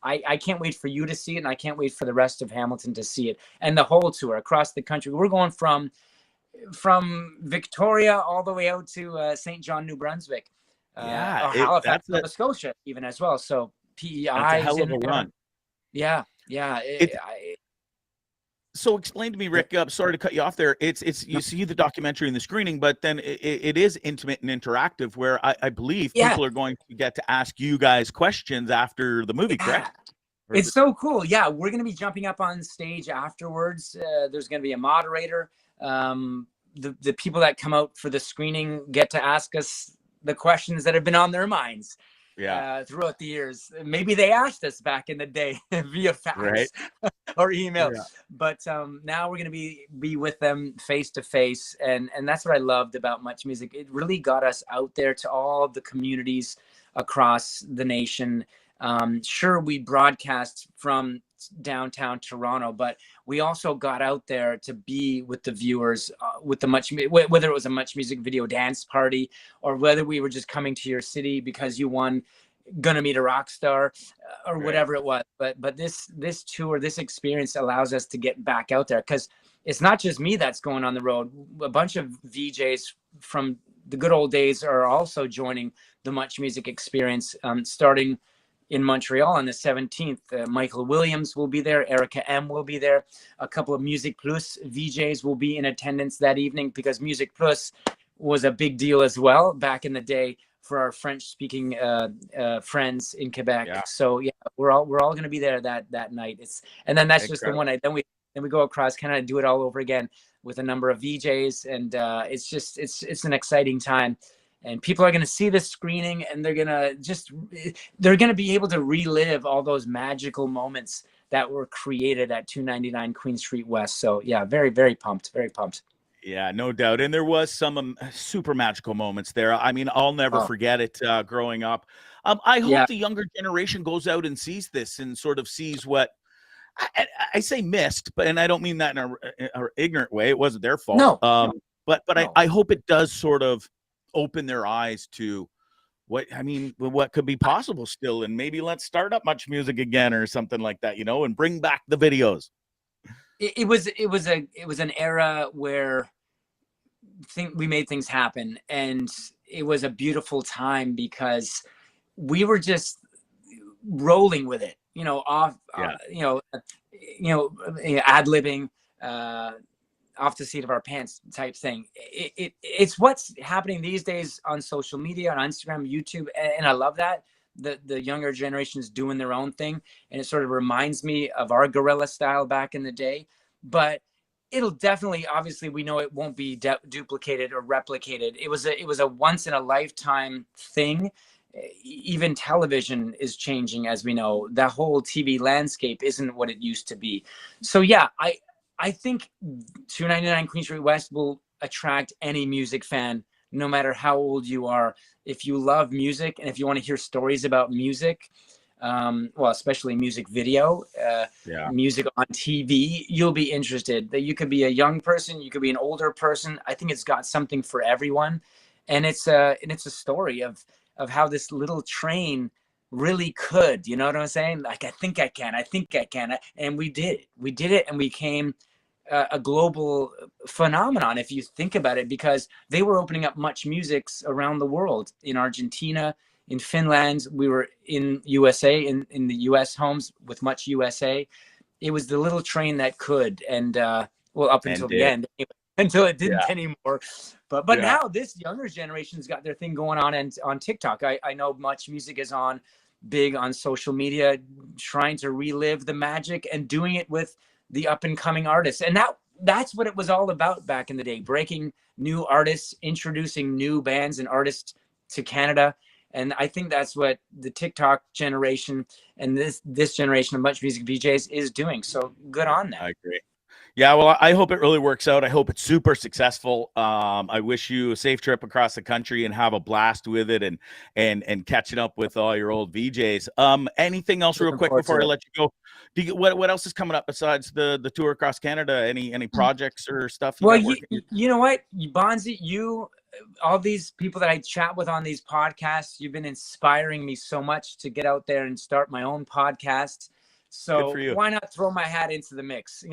I can't wait for you to see it. And I can't wait for the rest of Hamilton to see it. And the whole tour across the country. We're going from Victoria all the way out to St. John, New Brunswick. Or Halifax, Nova Scotia even as well. So PEI that's a hell of a run. Yeah. So explain to me, Rick, sorry to cut you off there. It's you see the documentary and the screening, but then it is intimate and interactive, where I believe people are going to get to ask you guys questions after the movie, correct? It's so cool. Yeah, we're going to be jumping up on stage afterwards. There's going to be a moderator. The people that come out for the screening get to ask us the questions that have been on their minds. Throughout the years. Maybe they asked us back in the day via fax or email. But now we're going to be with them face to face. And that's what I loved about Much Music. It really got us out there to all the communities across the nation. Sure, we broadcast from downtown Toronto, but we also got out there to be with the viewers, with the whether it was a Much Music video dance party, or whether we were just coming to your city because you won Gonna Meet a Rock Star, or whatever it was. But this tour, this experience allows us to get back out there, because it's not just me that's going on the road. A bunch of VJs from the good old days are also joining the Much Music experience, starting in Montreal on the 17th. Michael Williams will be there. Erica M will be there. A couple of Music Plus VJs will be in attendance that evening, because Music Plus was a big deal as well back in the day for our French-speaking friends in Quebec. So yeah, we're all going to be there that night. And then that's just the one night. Then we go across Canada and do it all over again with a number of VJs, and it's an exciting time. And people are going to see this screening, and they're going to be able to relive all those magical moments that were created at 299 Queen Street West. So yeah, very, very pumped, very pumped. Yeah, no doubt. And there was some super magical moments there. I mean, I'll never forget it growing up. I hope the younger generation goes out and sees this and sort of sees what I say missed, and I don't mean that in an ignorant way. It wasn't their fault. No. But I hope it does sort of open their eyes to what could be possible still, and maybe let's start up Much Music again or something like that, and bring back the videos. It was an era where we made things happen, and it was a beautiful time because we were just rolling with it, ad-libbing, off the seat of our pants type thing. It's what's happening these days on social media, on Instagram, YouTube, and I love that the younger generation is doing their own thing, and it sort of reminds me of our guerrilla style back in the day. But it'll definitely, obviously, we know it won't be duplicated or replicated. It was a once in a lifetime thing. Even television is changing, as we know. The whole TV landscape isn't what it used to be. So yeah, I think 299 Queen Street West will attract any music fan, no matter how old you are. If you love music, and if you want to hear stories about music, especially music video, music on TV, you'll be interested. That you could be a young person, you could be an older person. I think it's got something for everyone, and it's a story of how this little train really could. You know what I'm saying? Like, I think I can, and we did it, and we became a global phenomenon, if you think about it, because they were opening up Much Musics around the world, in Argentina, in Finland. We were in USA, in the US homes with Much USA. It was the little train that could, and up until the end, until it didn't anymore. But now this younger generation's got their thing going on, and on TikTok. I know Much Music is on big on social media, trying to relive the magic and doing it with the up and coming artists. And that's what it was all about back in the day, breaking new artists, introducing new bands and artists to Canada. And I think that's what the TikTok generation and this generation of Much Music VJs is doing. So good on them. I agree. Yeah, well, I hope it really works out. I hope it's super successful. I wish you a safe trip across the country and have a blast with it, and catching up with all your old VJs. Anything else real Looking quick forward before to I it. let you go? What else is coming up besides the tour across Canada? Any projects or stuff you Well, got working? you know what, Bondzee, all these people that I chat with on these podcasts, you've been inspiring me so much to get out there and start my own podcast. Good for So you. why not throw my hat into the mix?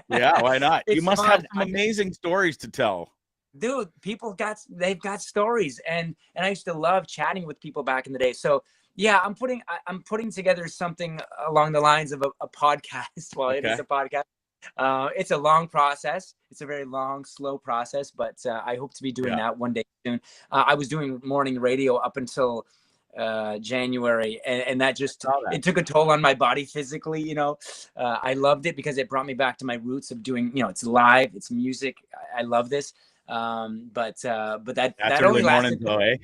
Yeah, why not? You It's must have fun. some amazing stories to tell. Dude, they've got stories, and I used to love chatting with people back in the day. So yeah, I'm putting together something along the lines of a podcast. Well, it is Okay. a podcast. It's a long process. It's a very long, slow process, but I hope to be doing Yeah. that one day soon. I was doing morning radio up until January, and that just Saw that. it took a toll on my body physically. I loved it because it brought me back to my roots of doing. It's live, it's music. I love this. But that That's only early morning lasted though, eh?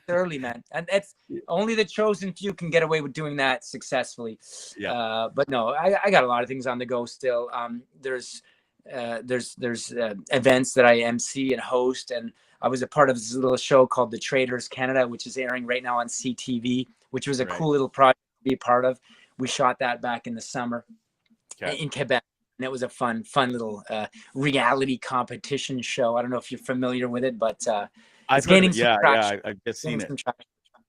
early, man, and that's only the chosen few can get away with doing that successfully. Yeah. But no, I got a lot of things on the go still. There's events that I MC and host, and I was a part of this little show called The Traders Canada, which is airing right now on CTV, which was a Right. cool little project to be a part of. We shot that back in the summer in Quebec. And it was a fun little reality competition show. I don't know if you're familiar with it, but I've it's heard of gaining it. some Yeah, traction. I've just seen it.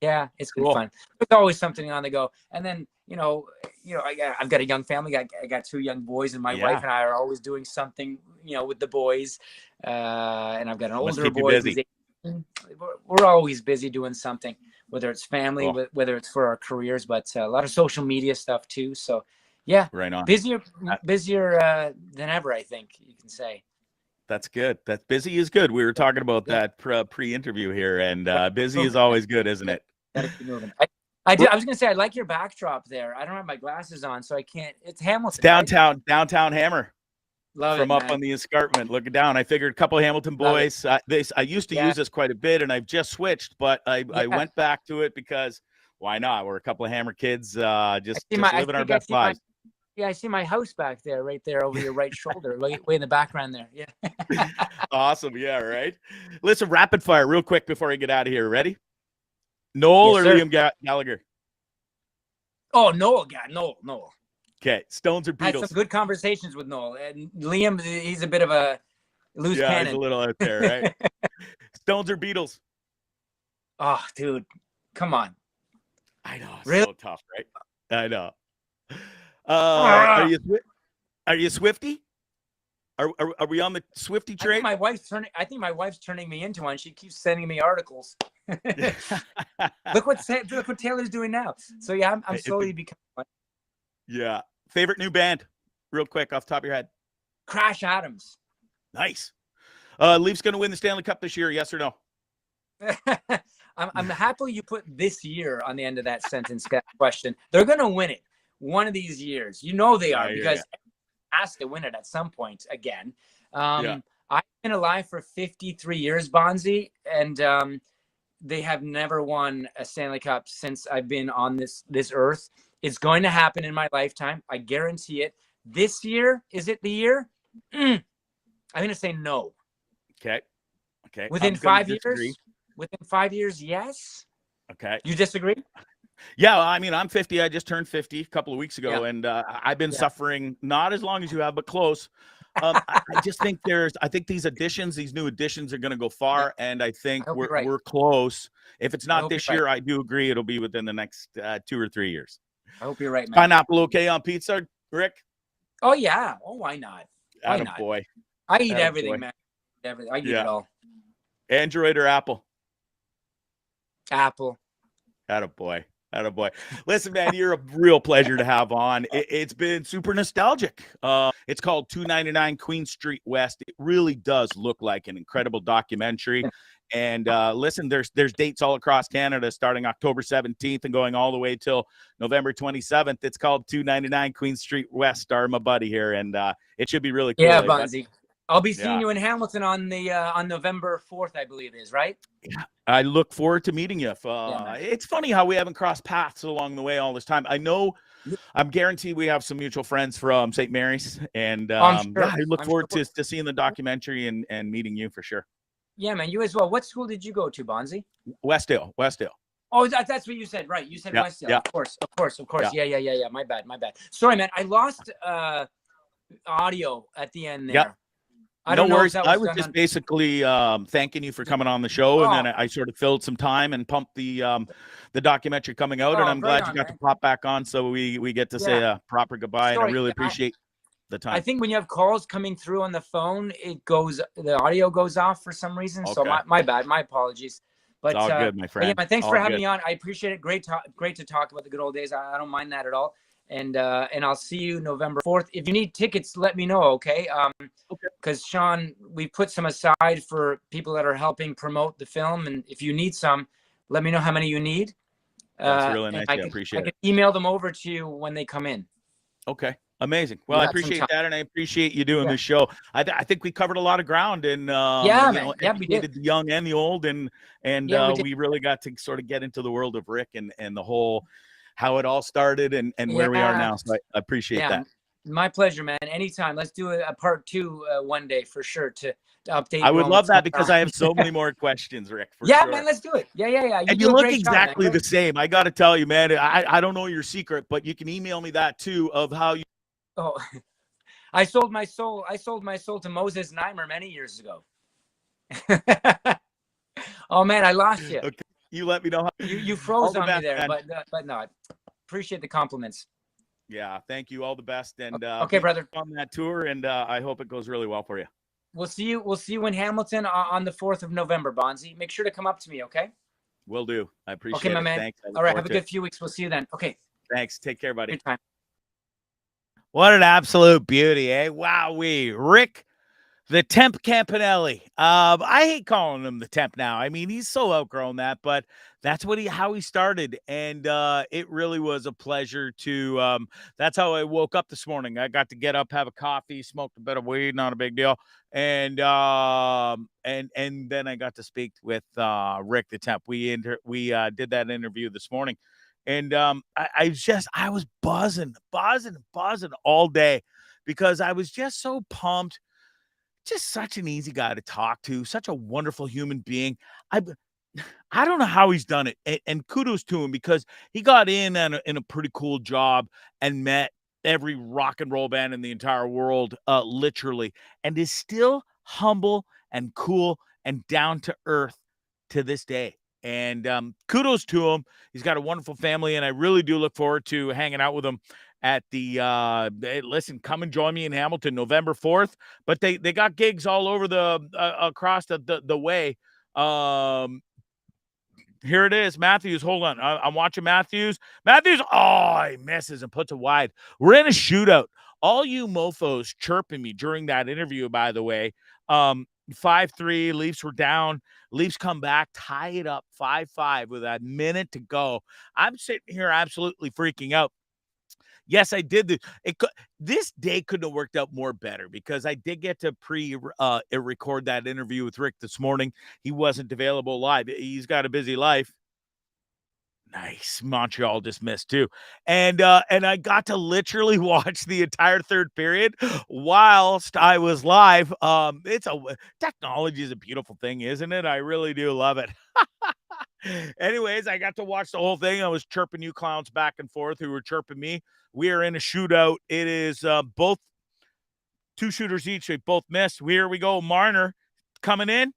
Yeah, it's been Cool. fun. There's always something on the go. And then, I've got a young family. I got 2 young boys, and my wife and I are always doing something, with the boys. And I've got an Must older keep you boy busy. who's 18. We're always busy doing something, whether it's family, Cool. whether it's for our careers, but a lot of social media stuff too. So, yeah, Right on. busier than ever, I think you can say. That's good. That busy is good. We were talking about that pre-interview here, and busy is always good, isn't it? Gotta keep moving. I was gonna say I like your backdrop there. I don't have my glasses on, so I can't. It's Hamilton. It's downtown Hammer. Love from it, up man. on the escarpment, looking down. I figured a couple of Hamilton boys. I used to use this quite a bit, and I've just switched, but I went back to it because why not? We're a couple of Hammer kids, just living our best lives. I see my house back there, right there over your right shoulder, way in the background there. Yeah. Awesome. Yeah, right. Listen, rapid fire real quick before I get out of here. Ready? Noel or Liam Gallagher? Oh, Noel. Noel. Okay. Stones or Beatles? I had some good conversations with Noel. And Liam, he's a bit of a loose cannon. He's a little out there, right? Stones or Beatles? Oh, dude. Come on. I know. It's really? So tough, right? I know. Are you Swiftie? Are we on the Swiftie train? I think my wife's turning me into one. She keeps sending me articles. Look what Taylor's doing now. So yeah, I'm slowly becoming one. Yeah. Favorite new band, real quick, off the top of your head? Crash Adams. Nice. Leafs going to win the Stanley Cup this year? Yes or no? I'm happy you put this year on the end of that sentence question. They're going to win it one of these years. They are, because has to win it at some point again. I've been alive for 53 years, Bondzee, and they have never won a Stanley Cup since I've been on this earth. It's going to happen in my lifetime. I guarantee it. This year, is it the year? I'm going to say no. Okay. Within 5 years? Within 5 years, yes. Okay. You disagree? Yeah, I mean, I'm 50. I just turned 50 a couple of weeks ago, and I've been suffering not as long as you have, but close. I just think these new additions are going to go far, and I think we're close. If it's not this year, I do agree it'll be within the next 2 or 3 years. I hope you're right, man. Pineapple okay on pizza, Rick? Oh yeah. Oh, why not? Why not? Boy. I eat everything, man. Everything. I eat it all. Android or Apple? Apple. Attaboy. Listen, man, you're a real pleasure to have on. It's been super nostalgic. It's called 299 Queen Street West. It really does look like an incredible documentary. And listen, there's dates all across Canada starting October 17th and going all the way till November 27th. It's called 299 Queen Street West. Star my buddy here, and it should be really cool. Yeah, Bondzee. I'll be seeing you in Hamilton on November 4th, I believe it is, right? Yeah. I look forward to meeting you. It's funny how we haven't crossed paths along the way all this time. I know I'm guaranteed we have some mutual friends from St. Mary's, and I'm sure. yeah, I look I'm forward sure. to seeing the documentary and meeting you for sure. Yeah, man, you as well. What school did you go to, Bondzee? Westdale. Oh, that's what you said, right? You said Yeah, Westdale. yeah. Of course. Yeah. Yeah. My bad. Sorry, man. I lost audio at the end there. Yeah. I don't No know worries. if that I was was done just on. basically thanking you for coming on the show, and then I sort of filled some time and pumped the documentary coming out, and I'm right glad you on, got man. to pop back on so we get to say a proper goodbye. Sorry, and I really appreciate the time. I think when you have calls coming through on the phone, the audio goes off for some reason. So my bad. My apologies. But it's all good, my friend. Yeah, man, thanks all for having good. me on. I appreciate it. Great to talk about the good old days. I don't mind that at all. And I'll see you November 4th. If you need tickets, let me know, okay? Because Sean, we put some aside for people that are helping promote the film. And if you need some, let me know how many you need. That's really nice. I appreciate it. I can email them over to you when they come in. Okay. Amazing. Well, I appreciate that, and I appreciate you doing this show. I think we covered a lot of ground, and we did. The young and the old, and we really got to sort of get into the world of Rick and the whole how it all started and where we are now. So I appreciate that. My pleasure, man. Anytime. Let's do a part 2 one day for sure to update. I would love that because I have so many more questions, Rick. Sure. Man, let's do it. Yeah. You look exactly the same. I got to tell you, man. I don't know your secret, but you can email me that too of how you. Oh, I sold my soul to Moses Neimer many years ago. Oh man, I lost you. Okay. You let me know how you froze on me there, man. but no, I appreciate the compliments. Yeah, thank you. All the best, and okay, brother, on that tour, and I hope it goes really well for you. We'll see you in Hamilton on the 4th of November, Bondzee. Make sure to come up to me, okay? Will do. I appreciate it. Okay, my man. Thanks. All right, have a good few weeks. We'll see you then. Okay. Thanks. Take care, buddy. Good time. What an absolute beauty, eh? Wowee. Rick, the Temp Campanelli. I hate calling him the Temp now. I mean, he's so outgrown that, but that's how he started. And it really was a pleasure to, that's how I woke up this morning. I got to get up, have a coffee, smoked a bit of weed, not a big deal. And then I got to speak with Rick, the Temp. We did that interview this morning. And I was buzzing all day because I was just so pumped. Just such an easy guy to talk to, such a wonderful human being. I don't know how he's done it, and kudos to him because he got in a pretty cool job and met every rock and roll band in the entire world, literally, and is still humble and cool and down to earth to this day. And kudos to him. He's got a wonderful family, and I really do look forward to hanging out with him at the listen, come and join me in Hamilton November 4th. But they got gigs all over across the way. Here it is. Matthews, hold on. I'm watching Matthews. Oh, he misses and puts it wide. We're in a shootout. All you mofos chirping me during that interview, by the way. 5-3, Leafs were down. Leafs come back, tie it up 5-5 with a minute to go. I'm sitting here absolutely freaking out. Yes, I did. This day couldn't have worked out more better because I did get to record that interview with Rick this morning. He wasn't available live. He's got a busy life. Nice. Montreal just missed too. And I got to watch the entire third period whilst I was live. Technology is a beautiful thing, isn't it? I really do love it. Anyways, I got to watch the whole thing. I was chirping you clowns back and forth who were chirping me. We are in a shootout. It is both 2 shooters each. They both missed. Here we go. Marner coming in.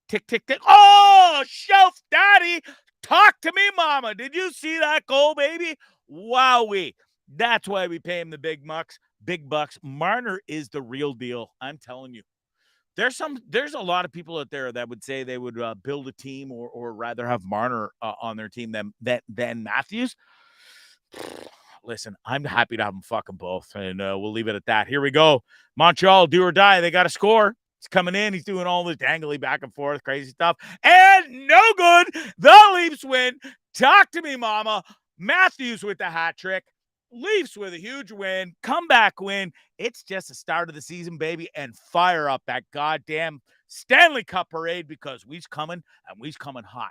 Tick, tick, tick. Oh, Shelf Daddy. Talk to me, mama. Did you see that goal, baby? Wowee. That's why we pay him the big bucks. Marner is the real deal. I'm telling you. There's a lot of people out there that would say they would build a team or rather have Marner on their team than Matthews. Listen, I'm happy to have them fucking both, and we'll leave it at that. Here we go. Montreal, do or die. They got to score. He's coming in. He's doing all this dangly back and forth, crazy stuff. And no good. The Leafs win. Talk to me, mama. Matthews with the hat trick. Leafs with a huge win. Comeback win. It's just the start of the season, baby. And fire up that goddamn Stanley Cup parade because we's coming and we's coming hot.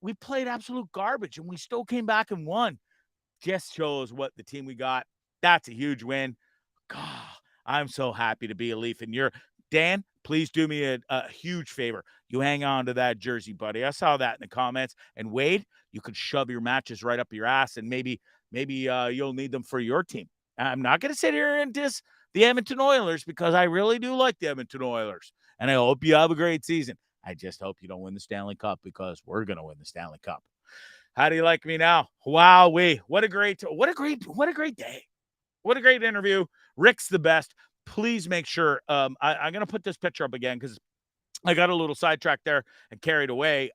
We played absolute garbage and we still came back and won. just shows what the team we got. That's a huge win. God, I'm so happy to be a Leaf. And Dan, please do me a huge favor. You hang on to that jersey, buddy. I saw that in the comments. And Wade, you could shove your matches right up your ass, and maybe you'll need them for your team. I'm not going to sit here and diss the Edmonton Oilers because I really do like the Edmonton Oilers. And I hope you have a great season. I just hope you don't win the Stanley Cup because we're going to win the Stanley Cup. How do you like me now? Wow, what a great day. What a great interview. Rick's the best. Please make sure I'm going to put this picture up again because I got a little sidetracked there and carried away.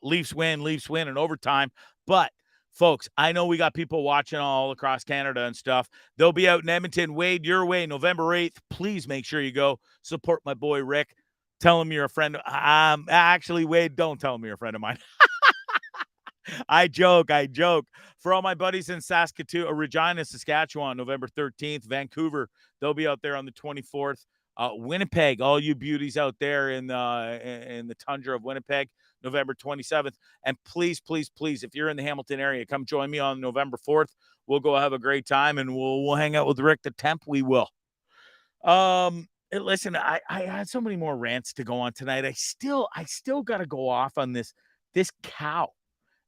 Leafs win in overtime. But folks, I know we got people watching all across Canada and stuff. They'll be out in Edmonton. Wade, your way, November 8th. Please make sure you go support my boy Rick. Tell him you're a friend. Actually, Wade, don't tell him you're a friend of mine. I joke. For all my buddies in Saskatoon, Regina, Saskatchewan, November 13th, Vancouver, they'll be out there on the 24th. Winnipeg, all you beauties out there in the tundra of Winnipeg, November 27th. And please, if you're in the Hamilton area, come join me on November 4th. We'll go have a great time, and we'll hang out with Rick the Temp. We will. Listen, I had so many more rants to go on tonight. I still got to go off on this cow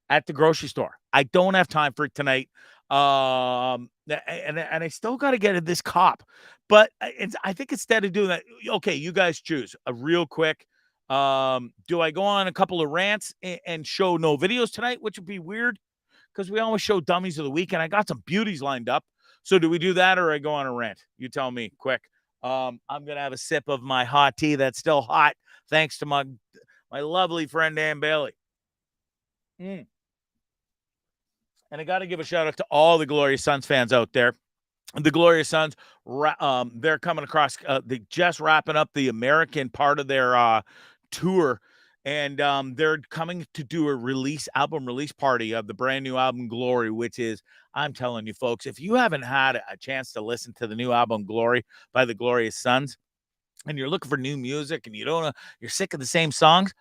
at the grocery store. I don't have time for it tonight. And I still got to get at this cop. But I think instead of doing that, okay, you guys choose real quick. Do I go on a couple of rants and show no videos tonight, which would be weird because we always show Dummies of the Week, and I got some beauties lined up. So do we do that or I go on a rant? You tell me quick. I'm going to have a sip of my hot tea that's still hot thanks to my lovely friend Ann Bailey. And I got to give a shout out to all the Glorious Sons fans out there. The Glorious Sons, they're coming across, they just wrapping up the American part of their tour. And they're coming to do a album release party of the brand new album Glory, which is, I'm telling you folks, if you haven't had a chance to listen to the new album Glory by the Glorious Sons, and you're looking for new music and you're sick of the same songs,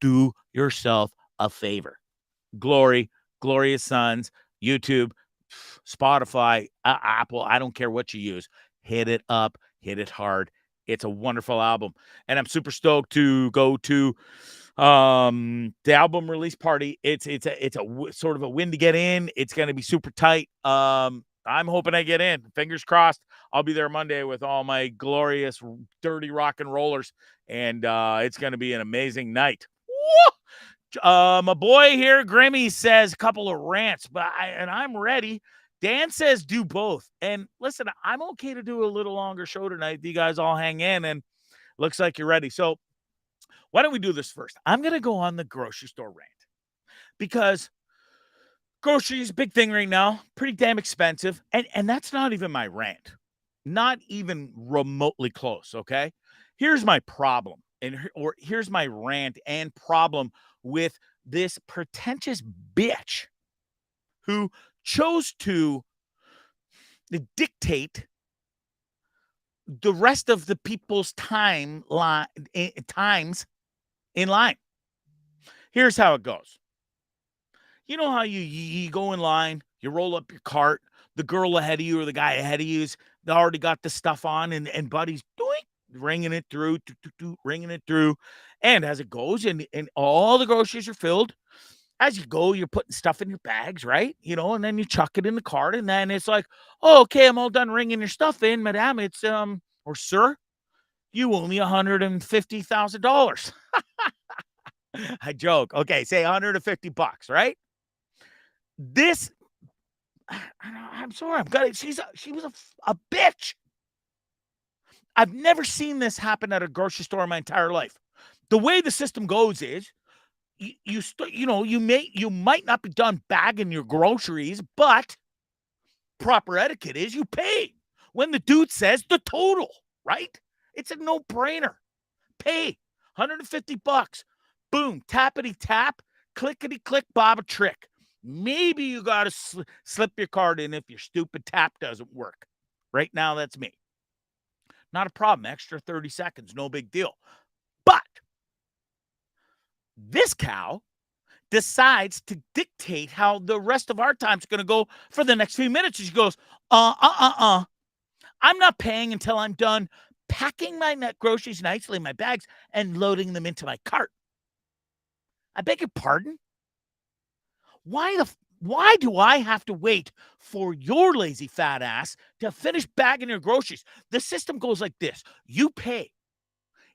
do yourself a favor. Glory, Glorious Sons, YouTube, Spotify, Apple, I don't care what you use. Hit it up, hit it hard. It's a wonderful album. And I'm super stoked to go to the album release party. It's a sort of a win to get in. It's going to be super tight. I'm hoping I get in. Fingers crossed. I'll be there Monday with all my glorious, dirty rock and rollers. And it's going to be an amazing night. Woo! My boy here, Grimmy, says a couple of rants, and I'm ready. Dan says do both. And listen, I'm okay to do a little longer show tonight. You guys all hang in, and looks like you're ready. So why don't we do this first? I'm going to go on the grocery store rant because groceries, big thing right now, pretty damn expensive. And that's not even my rant. Not even remotely close, okay? Here's my problem, or here's my rant and problem with this pretentious bitch who chose to dictate the rest of the people's times in line. Here's how it goes. You know how you go in line, you roll up your cart, the girl ahead of you or the guy ahead of you, they already got the stuff on, and buddy's doink, ringing it through, ringing it through. And as it goes, and all the groceries are filled, as you go, you're putting stuff in your bags, right? And then you chuck it in the cart, and then it's like, oh, okay, I'm all done ringing your stuff in, madam. It's, or sir, you owe me $150,000. I joke. Okay, say $150, right? This, I'm sorry, she was a bitch. I've never seen this happen at a grocery store in my entire life. The way the system goes is you might not be done bagging your groceries, but proper etiquette is you pay when the dude says the total, right? It's a no-brainer. Pay $150. Boom, tappity tap, clickety click, bob a trick. Maybe you got to slip your card in if your stupid tap doesn't work. Right now, that's me. Not a problem. Extra 30 seconds. No big deal. But this cow decides to dictate how the rest of our time's going to go for the next few minutes. She goes, I'm not paying until I'm done packing my groceries nicely in my bags and loading them into my cart. I beg your pardon? Why do I have to wait for your lazy fat ass to finish bagging your groceries? The system goes like this. You pay.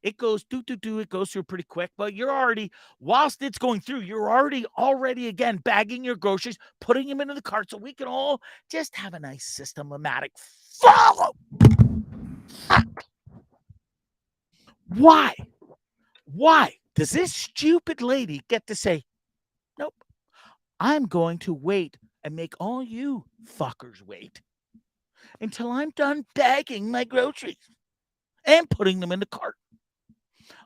It goes it goes through pretty quick, but you're already, whilst it's going through, you're already again bagging your groceries, putting them into the cart so we can all just have a nice systematic follow. Why does this stupid lady get to say, nope, I'm going to wait and make all you fuckers wait until I'm done bagging my groceries and putting them in the cart?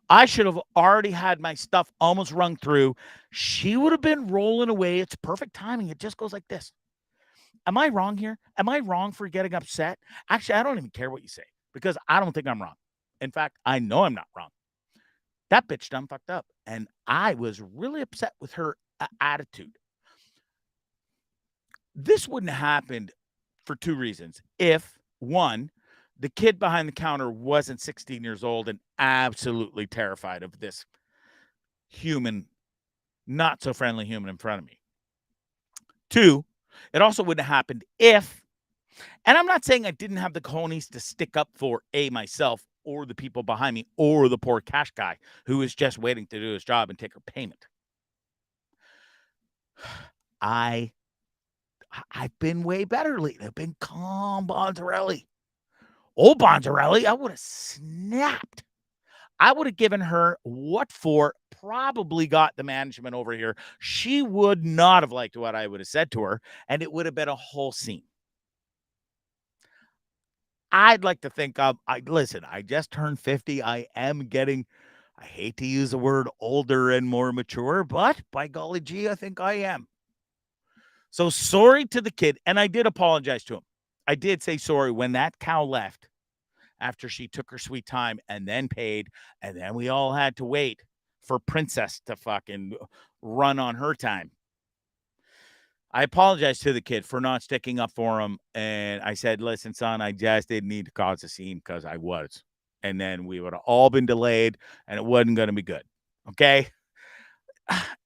I should have already had my stuff almost rung through. She would have been rolling away. It's perfect timing. It just goes like this. Am I wrong here? Am I wrong for getting upset? Actually, I don't even care what you say because I don't think I'm wrong. In fact, I know I'm not wrong. That bitch done fucked up. And I was really upset with her attitude. This wouldn't have happened for two reasons. If, one, the kid behind the counter wasn't 16 years old and absolutely terrified of this human, not so friendly human in front of me. Two, it also wouldn't have happened if, and I'm not saying I didn't have the cojones to stick up for myself or the people behind me or the poor cash guy who was just waiting to do his job and take her payment. I've been way better lately. I've been calm, Bonzarelli. Old Bonzarelli, I would have snapped. I would have given her what for, probably got the management over here. She would not have liked what I would have said to her, and it would have been a whole scene. I'd like to think listen, I just turned 50. I am getting, I hate to use the word older and more mature, but by golly gee, I think I am. So sorry to the kid, and I did apologize to him. I did say sorry when that cow left after she took her sweet time and then paid, and then we all had to wait for Princess to fucking run on her time. I apologized to the kid for not sticking up for him, and I said, listen, son, I just didn't need to cause a scene because I was. And then we would have all been delayed, and it wasn't going to be good. Okay?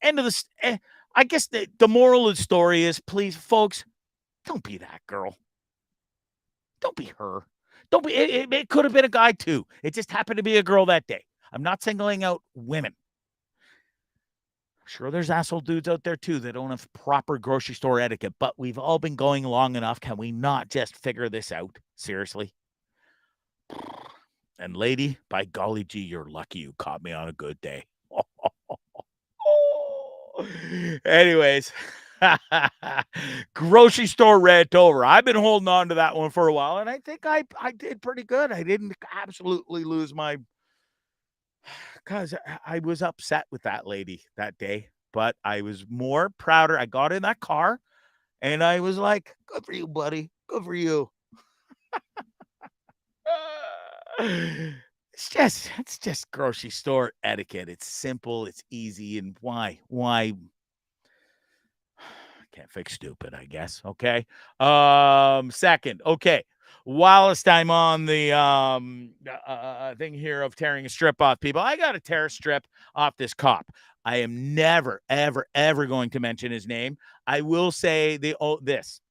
End of this. I guess the moral of the story is, please, folks, don't be that girl. Don't be her. Don't be. It could have been a guy too. It just happened to be a girl that day. I'm not singling out women. Sure, there's asshole dudes out there too that don't have proper grocery store etiquette, but we've all been going long enough. Can we not just figure this out? Seriously? And lady, by golly gee, you're lucky you caught me on a good day. Anyways, grocery store rant over. I've been holding on to that one for a while, and I think I did pretty good. I didn't absolutely lose my, because I was upset with that lady that day, but I was more prouder. I got in that car, and I was like, good for you, buddy. Good for you. It's just grocery store etiquette. It's simple, it's easy, and why can't fix stupid, I guess. Okay. Second, okay. Whilst I'm on the thing here of tearing a strip off people, I got to tear a strip off this cop. I am never, ever, ever going to mention his name. I will say this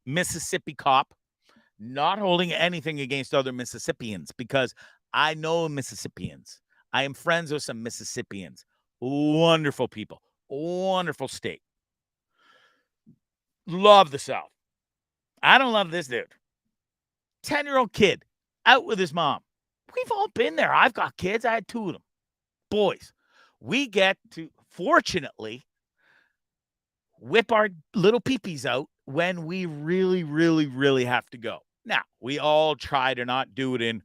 Mississippi cop, not holding anything against other Mississippians, because I know Mississippians. I am friends with some Mississippians. Wonderful people. Wonderful state. Love the South. I don't love this dude. 10-year-old kid out with his mom. We've all been there. I've got kids. I had 2 of them. Boys. We get to, fortunately, whip our little peepees out when we really, really, really have to go. Now, we all try to not do it in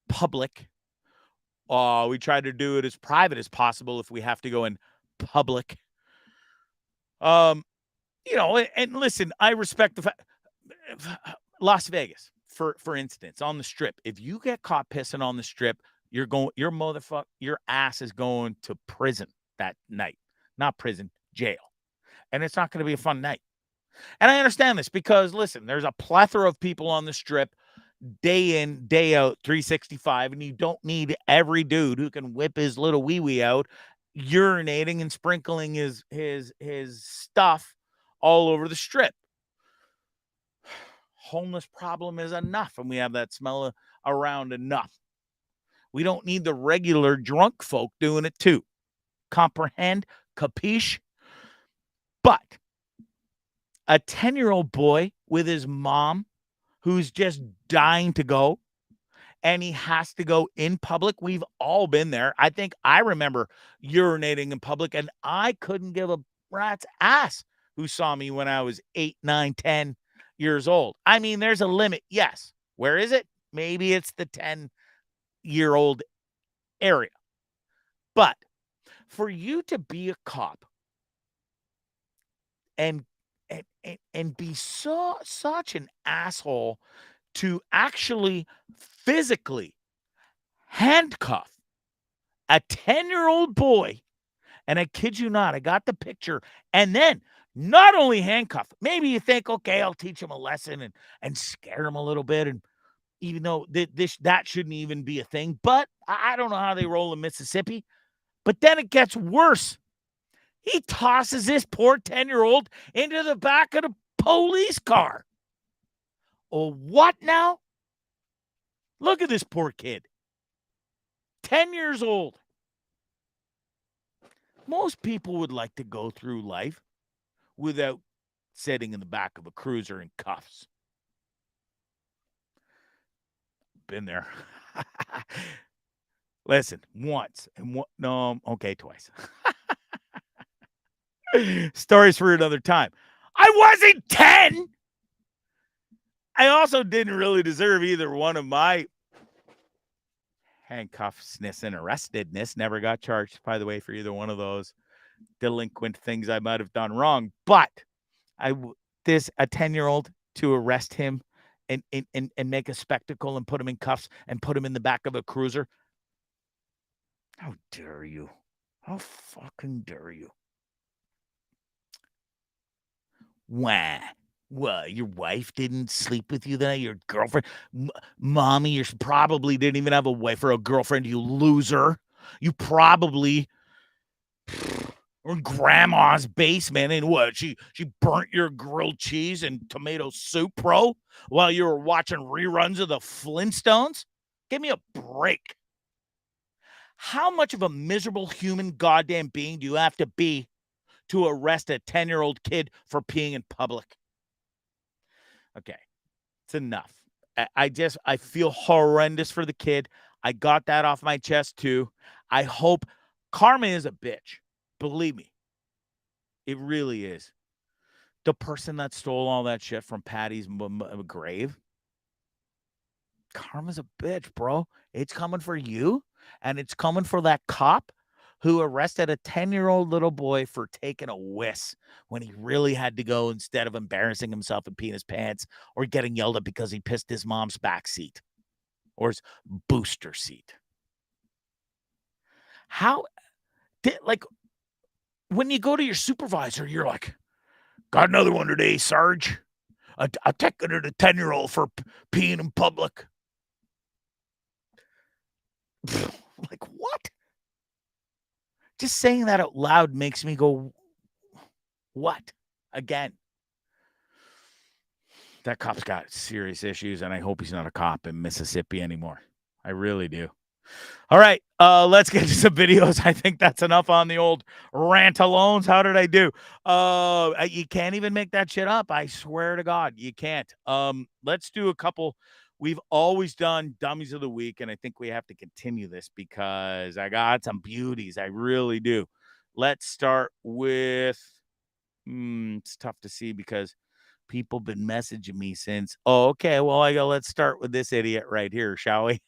public. We try to do it as private as possible if we have to go in public. You know, and listen, I respect the fact, Las Vegas, for instance, on the strip, if you get caught pissing on the strip, your ass is going to prison that night. Not prison, jail. And it's not going to be a fun night. And I understand this because, listen, there's a plethora of people on the strip day in, day out, 365, and you don't need every dude who can whip his little wee-wee out, urinating and sprinkling his stuff all over the strip. Homeless problem is enough, and we have that smell around enough. We don't need the regular drunk folk doing it too. Comprehend? Capiche? But a 10-year-old boy with his mom who's just dying to go, and he has to go in public. We've all been there. I think I remember urinating in public, and I couldn't give a rat's ass who saw me when I was 8, 9, 10 years old. I mean, there's a limit. Yes. Where is it? Maybe it's the 10-year-old area. But for you to be a cop and be such an asshole to actually physically handcuff a 10-year-old boy, and I kid you not, I got the picture, and then not only handcuff, maybe you think, okay, I'll teach him a lesson and scare him a little bit, and even though that shouldn't even be a thing, but I don't know how they roll in Mississippi, but then it gets worse. He tosses this poor 10-year-old into the back of the police car. Oh, what now? Look at this poor kid. 10 years old. Most people would like to go through life without sitting in the back of a cruiser in cuffs. Been there. Listen, once and twice. Stories for another time. I wasn't 10. I also didn't really deserve either one of my handcuffsness and arrestedness. Never got charged, by the way, for either one of those delinquent things I might have done wrong. But a 10-year-old to arrest him and make a spectacle and put him in cuffs and put him in the back of a cruiser. How dare you? How fucking dare you? Wah. What, your wife didn't sleep with you then? Your girlfriend? Mommy, you probably didn't even have a wife or a girlfriend, you loser. You probably were in grandma's basement and what? She burnt your grilled cheese and tomato soup, bro, while you were watching reruns of the Flintstones? Give me a break. How much of a miserable human goddamn being do you have to be to arrest a 10-year-old kid for peeing in public? Okay, it's enough. I feel horrendous for the kid. I got that off my chest too. I hope karma is a bitch. Believe me. It really is. The person that stole all that shit from Patty's grave, karma's a bitch, bro. It's coming for you, and it's coming for that cop who arrested a 10-year-old little boy for taking a whiz when he really had to go instead of embarrassing himself and peeing his pants or getting yelled at because he pissed his mom's back seat or his booster seat. When you go to your supervisor, you're like, got another one today, Sarge. I ticketed a 10-year-old for peeing in public. Like, what? Just saying that out loud makes me go, what? Again. That cop's got serious issues, and I hope he's not a cop in Mississippi anymore. I really do. All right, let's get to some videos. I think that's enough on the old rant-alones. How did I do? You can't even make that shit up. I swear to God, you can't. Let's do a couple. We've always done Dummies of the Week, and I think we have to continue this because I got some beauties. I really do. Let's start with, it's tough to see because people been messaging me since. Oh, okay, well, let's start with this idiot right here, shall we?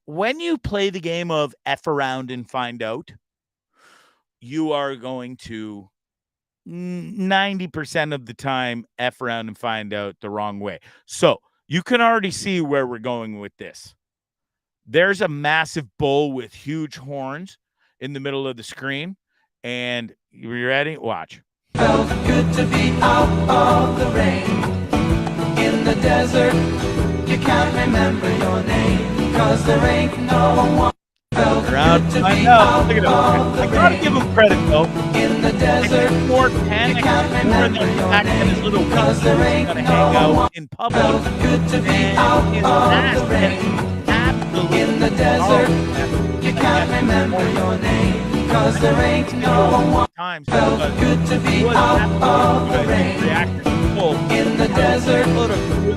When you play the game of F around and find out, you are going to 90% of the time F around and find out the wrong way. So you can already see where we're going with this. There's a massive bull with huge horns. in the middle of the screen. And you ready? Watch. Felt good to be out of the rain. In the desert, you can't remember your name, 'cause there ain't no one. Felt Around, good to I be know. out Look at him. of the I gotta rain. give him credit though. In the I desert, think more panic, can't more remember than the your fact that his name, little 'cause there pinky ain't was gonna no hang one. out in public. Felt good to be And out his of ass the rain. getting absolutely In the desert, you can't remember your name, 'cause there ain't no one. times Felt good to be out of the rain. In the desert,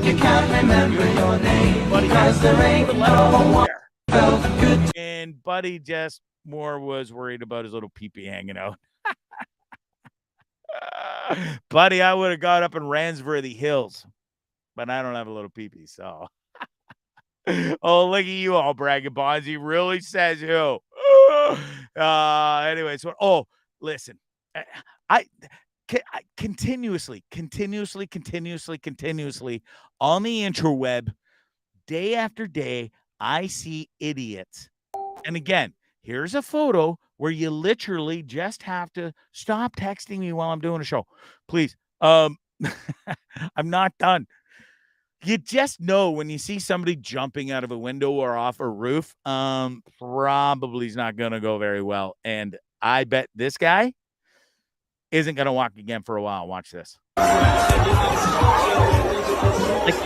you can't remember your name, 'cause there ain't no one. Felt good to. And Buddy just more was worried about his little pee-pee hanging out. Buddy, I would have got up in Ransworthy Hills, but I don't have a little pee-pee, so. Oh, look at you all bragging, Bondzee. Really says who? Anyway, so listen, I continuously on the interweb, day after day, I see idiots. And again, here's a photo where you literally just have to stop texting me while I'm doing a show, please. I'm not done. You just know when you see somebody jumping out of a window or off a roof, probably is not going to go very well. And I bet this guy isn't going to walk again for a while. Watch this. Like,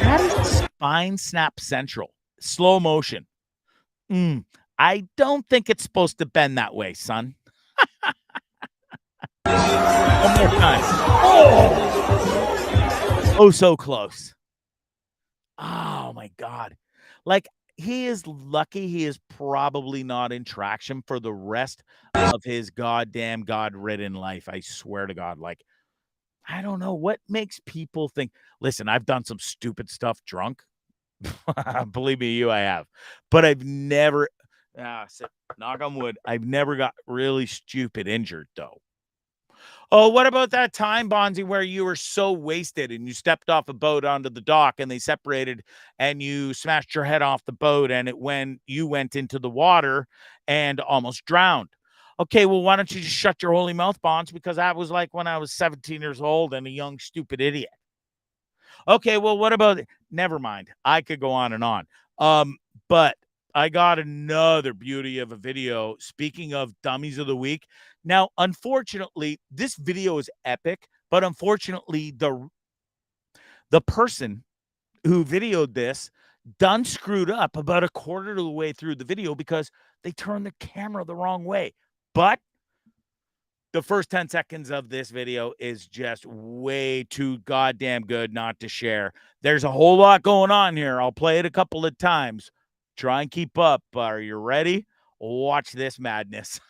that is spine snap central. Slow motion. I don't think it's supposed to bend that way, son. One more time. Oh, so close. Oh my God. Like, he is lucky he is probably not in traction for the rest of his goddamn God-ridden life. I swear to God. Like, I don't know what makes people think. Listen, I've done some stupid stuff drunk. Believe me, I have. But I've never, knock on wood, I've never got really stupid injured, though. Oh, what about that time, Bondzee, where you were so wasted and you stepped off a boat onto the dock and they separated and you smashed your head off the boat and you went into the water and almost drowned? Okay, well, why don't you just shut your holy mouth, Bonds? Because that was like when I was 17 years old and a young, stupid idiot. Okay, well, what about it? Never mind. I could go on and on. But I got another beauty of a video. Speaking of Dummies of the Week. Now, unfortunately, this video is epic, but unfortunately, the person who videoed this done screwed up about a quarter of the way through the video because they turned the camera the wrong way. But the first 10 seconds of this video is just way too goddamn good not to share. There's a whole lot going on here. I'll play it a couple of times. Try and keep up. Are you ready? Watch this madness.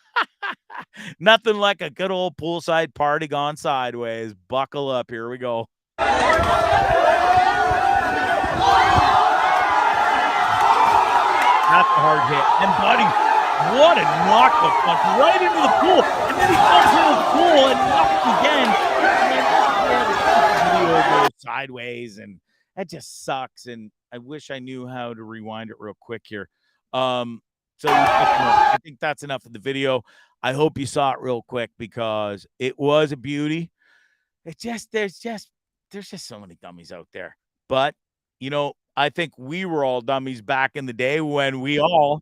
Nothing like a good old poolside party gone sideways. Buckle up. Here we go. That's a hard hit. And buddy, what a knockout punch right into the pool. And then he comes into the pool and knocks again. And then the video goes sideways, and that just sucks. And I wish I knew how to rewind it real quick here. So I think that's enough of the video. I hope you saw it real quick because it was a beauty. There's just so many dummies out there. But, you know, I think we were all dummies back in the day when we all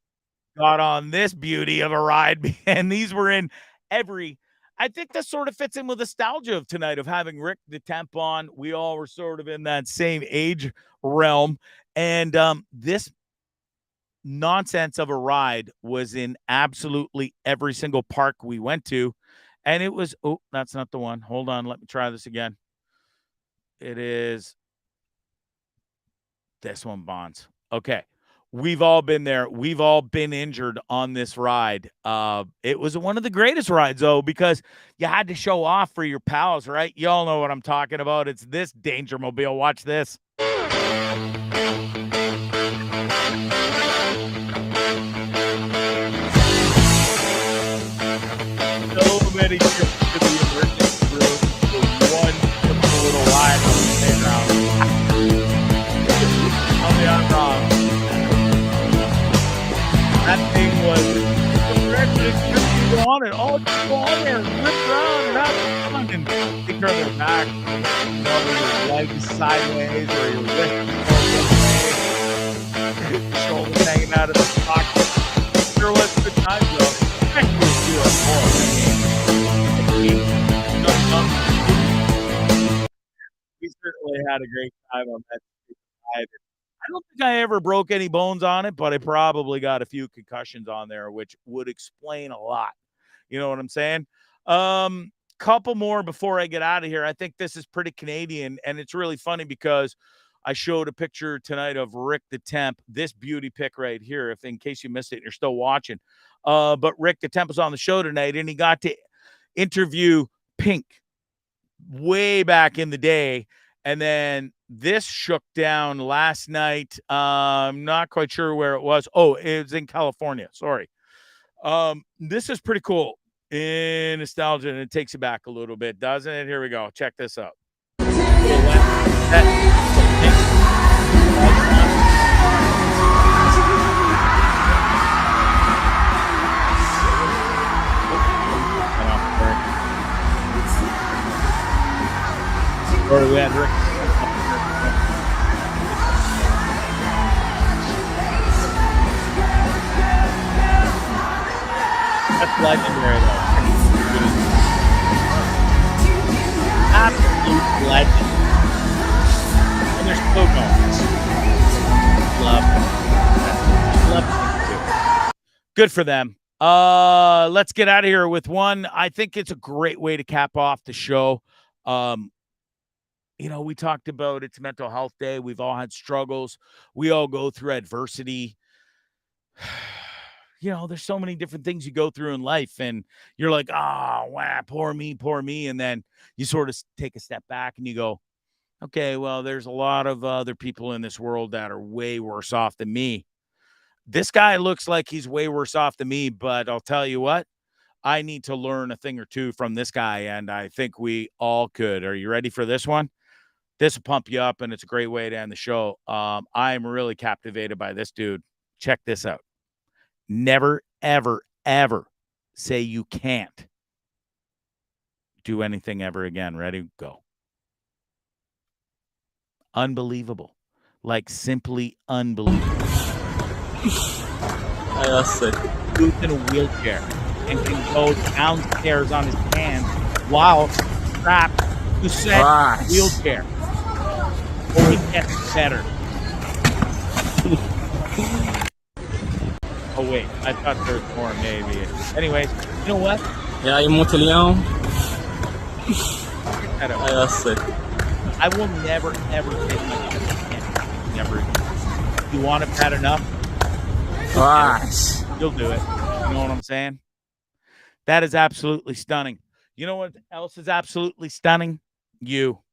got on this beauty of a ride. And these were in I think this sort of fits in with the nostalgia of tonight of having Rick the Temp on. We all were sort of in that same age realm. And this nonsense of a ride was in absolutely every single park we went to. And it was, oh, that's not the one. Hold on. Let me try this again. It is this one, Bonds. Okay. We've all been there. We've all been injured on this ride. It was one of the greatest rides, though, because you had to show off for your pals, right? Y'all know what I'm talking about. It's this Danger Mobile. Watch this. So many trips to the emergency room for one simple little ride on the playground. Tell me I'm wrong. That thing was the around and all just go on there and rip around and have fun. And they turn their back, your legs sideways or your wrist shoulders hanging out of the pocket. Sure was a good time, though. Especially if you were more. We certainly had a great time on that ride. I don't think I ever broke any bones on it, but I probably got a few concussions on there, which would explain a lot. You know what I'm saying? Couple more before I get out of here. I think this is pretty Canadian, and it's really funny because I showed a picture tonight of Rick the Temp, this beauty pic right here, if in case you missed it and you're still watching. But Rick the Temp was on the show tonight, and he got to interview Pink way back in the day. And then this shook down last night. I'm not quite sure where it was. Oh, it was in California. Sorry. This is pretty cool in nostalgia, and it takes you back a little bit, doesn't it? Here we go. Check this out. Or we had Rick. That's legendary, though. Absolute legend. And there's still going. Love it. Good for them. Let's get out of here with one. I think it's a great way to cap off the show. You know, we talked about it's Mental Health Day. We've all had struggles. We all go through adversity. You know, there's so many different things you go through in life, and you're like, oh, wow, poor me, poor me. And then you sort of take a step back and you go, okay, well, there's a lot of other people in this world that are way worse off than me. This guy looks like he's way worse off than me, but I'll tell you what, I need to learn a thing or two from this guy, and I think we all could. Are you ready for this one? This will pump you up, and it's a great way to end the show. I'm really captivated by this dude. Check this out. Never, ever, ever say you can't do anything ever again. Ready? Go. Unbelievable. Like simply unbelievable. That's it. Who's in a wheelchair and can go downstairs on his hands while strapped to said wheelchair. Or he gets better. Oh, wait. I thought there was more, maybe. Anyways, you know what? Yeah, you want to leão. That's it. I will never, ever take my chance. Never. You want it bad enough? You'll do it. You know what I'm saying? That is absolutely stunning. You know what else is absolutely stunning? You.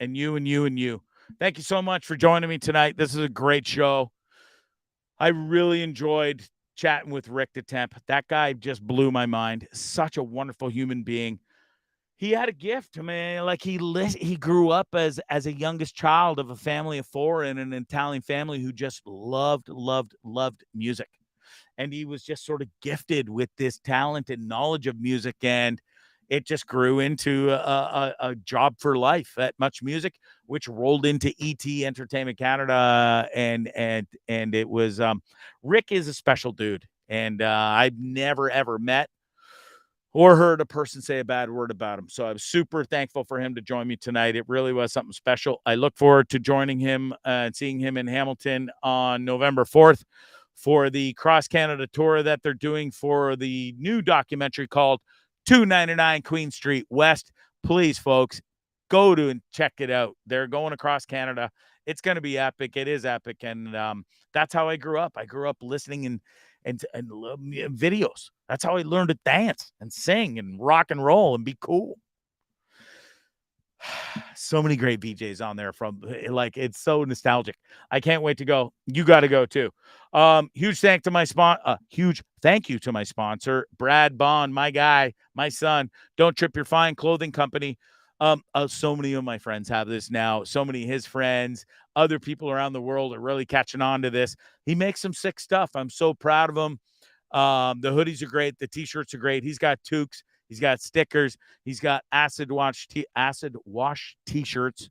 And you and you and you. Thank you so much for joining me tonight. This is a great show. I really enjoyed chatting with Rick the Temp. That guy just blew my mind. Such a wonderful human being. He had a gift. I mean, like he grew up as a youngest child of a family of four in an Italian family who just loved music. And he was just sort of gifted with this talent and knowledge of music, and it just grew into a job for life at Much Music, which rolled into ET Entertainment Canada, and it was Rick is a special dude, and I've never ever met or heard a person say a bad word about him. So I'm super thankful for him to join me tonight. It really was something special. I look forward to joining him and seeing him in Hamilton on November 4th for the Cross Canada tour that they're doing for the new documentary called 299 Queen Street West. Please, folks, go to and check it out. They're going across Canada. It's going to be epic. It is epic. And that's how I grew up. I grew up listening and videos. That's how I learned to dance and sing and rock and roll and be cool. So many great VJs on there from, like, it's so nostalgic. I can't wait to go. You got to go too. Huge thank you to my sponsor, Brad Bond, my guy, my son, Don't Trip Your Fine Clothing Company. So many of my friends have this now. So many of his friends, other people around the world are really catching on to this. He makes some sick stuff. I'm so proud of him. The hoodies are great. The t-shirts are great. He's got toques. He's got stickers. He's got acid wash t-shirts.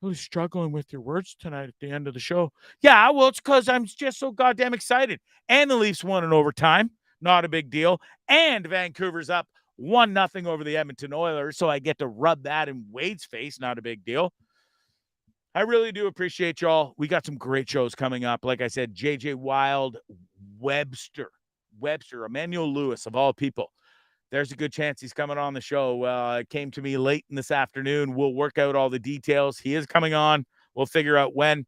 I was struggling with your words tonight at the end of the show. Yeah, well, it's because I'm just so goddamn excited. And the Leafs won in overtime. Not a big deal. And Vancouver's up 1-0 over the Edmonton Oilers, so I get to rub that in Wade's face. Not a big deal. I really do appreciate y'all. We got some great shows coming up. Like I said, JJ Wild, Webster, Emmanuel Lewis, of all people. There's a good chance he's coming on the show. It came to me late in this afternoon. We'll work out all the details. He is coming on. We'll figure out when.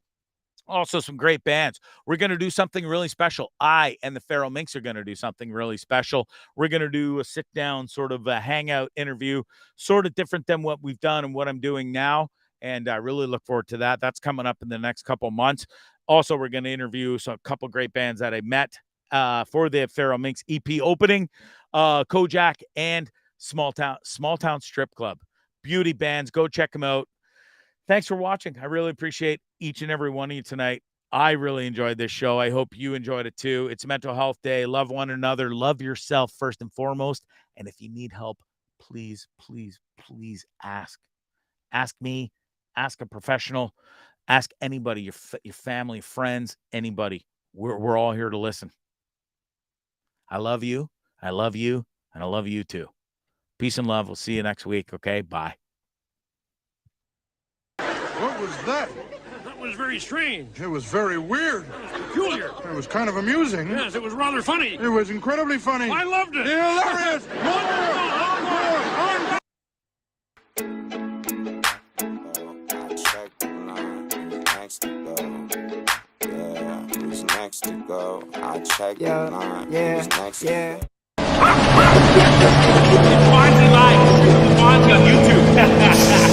Also, some great bands. We're going to do something really special. I and the Feral Minx are going to do something really special. We're going to do a sit-down sort of a hangout interview, sort of different than what we've done and what I'm doing now. And I really look forward to that. That's coming up in the next couple months. Also, we're going to interview a couple great bands that I met for the Feral Minx EP opening. Kojak and Small Town Strip Club. Beauty bands. Go check them out. Thanks for watching. I really appreciate each and every one of you tonight. I really enjoyed this show. I hope you enjoyed it too. It's Mental Health Day. Love one another. Love yourself first and foremost. And if you need help, please, please, please ask. Ask me. Ask a professional. Ask anybody, your family, friends, anybody. We're all here to listen. I love you. I love you. And I love you too. Peace and love. We'll see you next week. Okay? Bye. What was that? That was very strange. It was very weird. It was peculiar. It was kind of amusing. Yes, it was rather funny. It was incredibly funny. I loved it. Hilarious! Who's next to go? I check the line. Who's next to go? Bondzee Live. Bondzee on YouTube.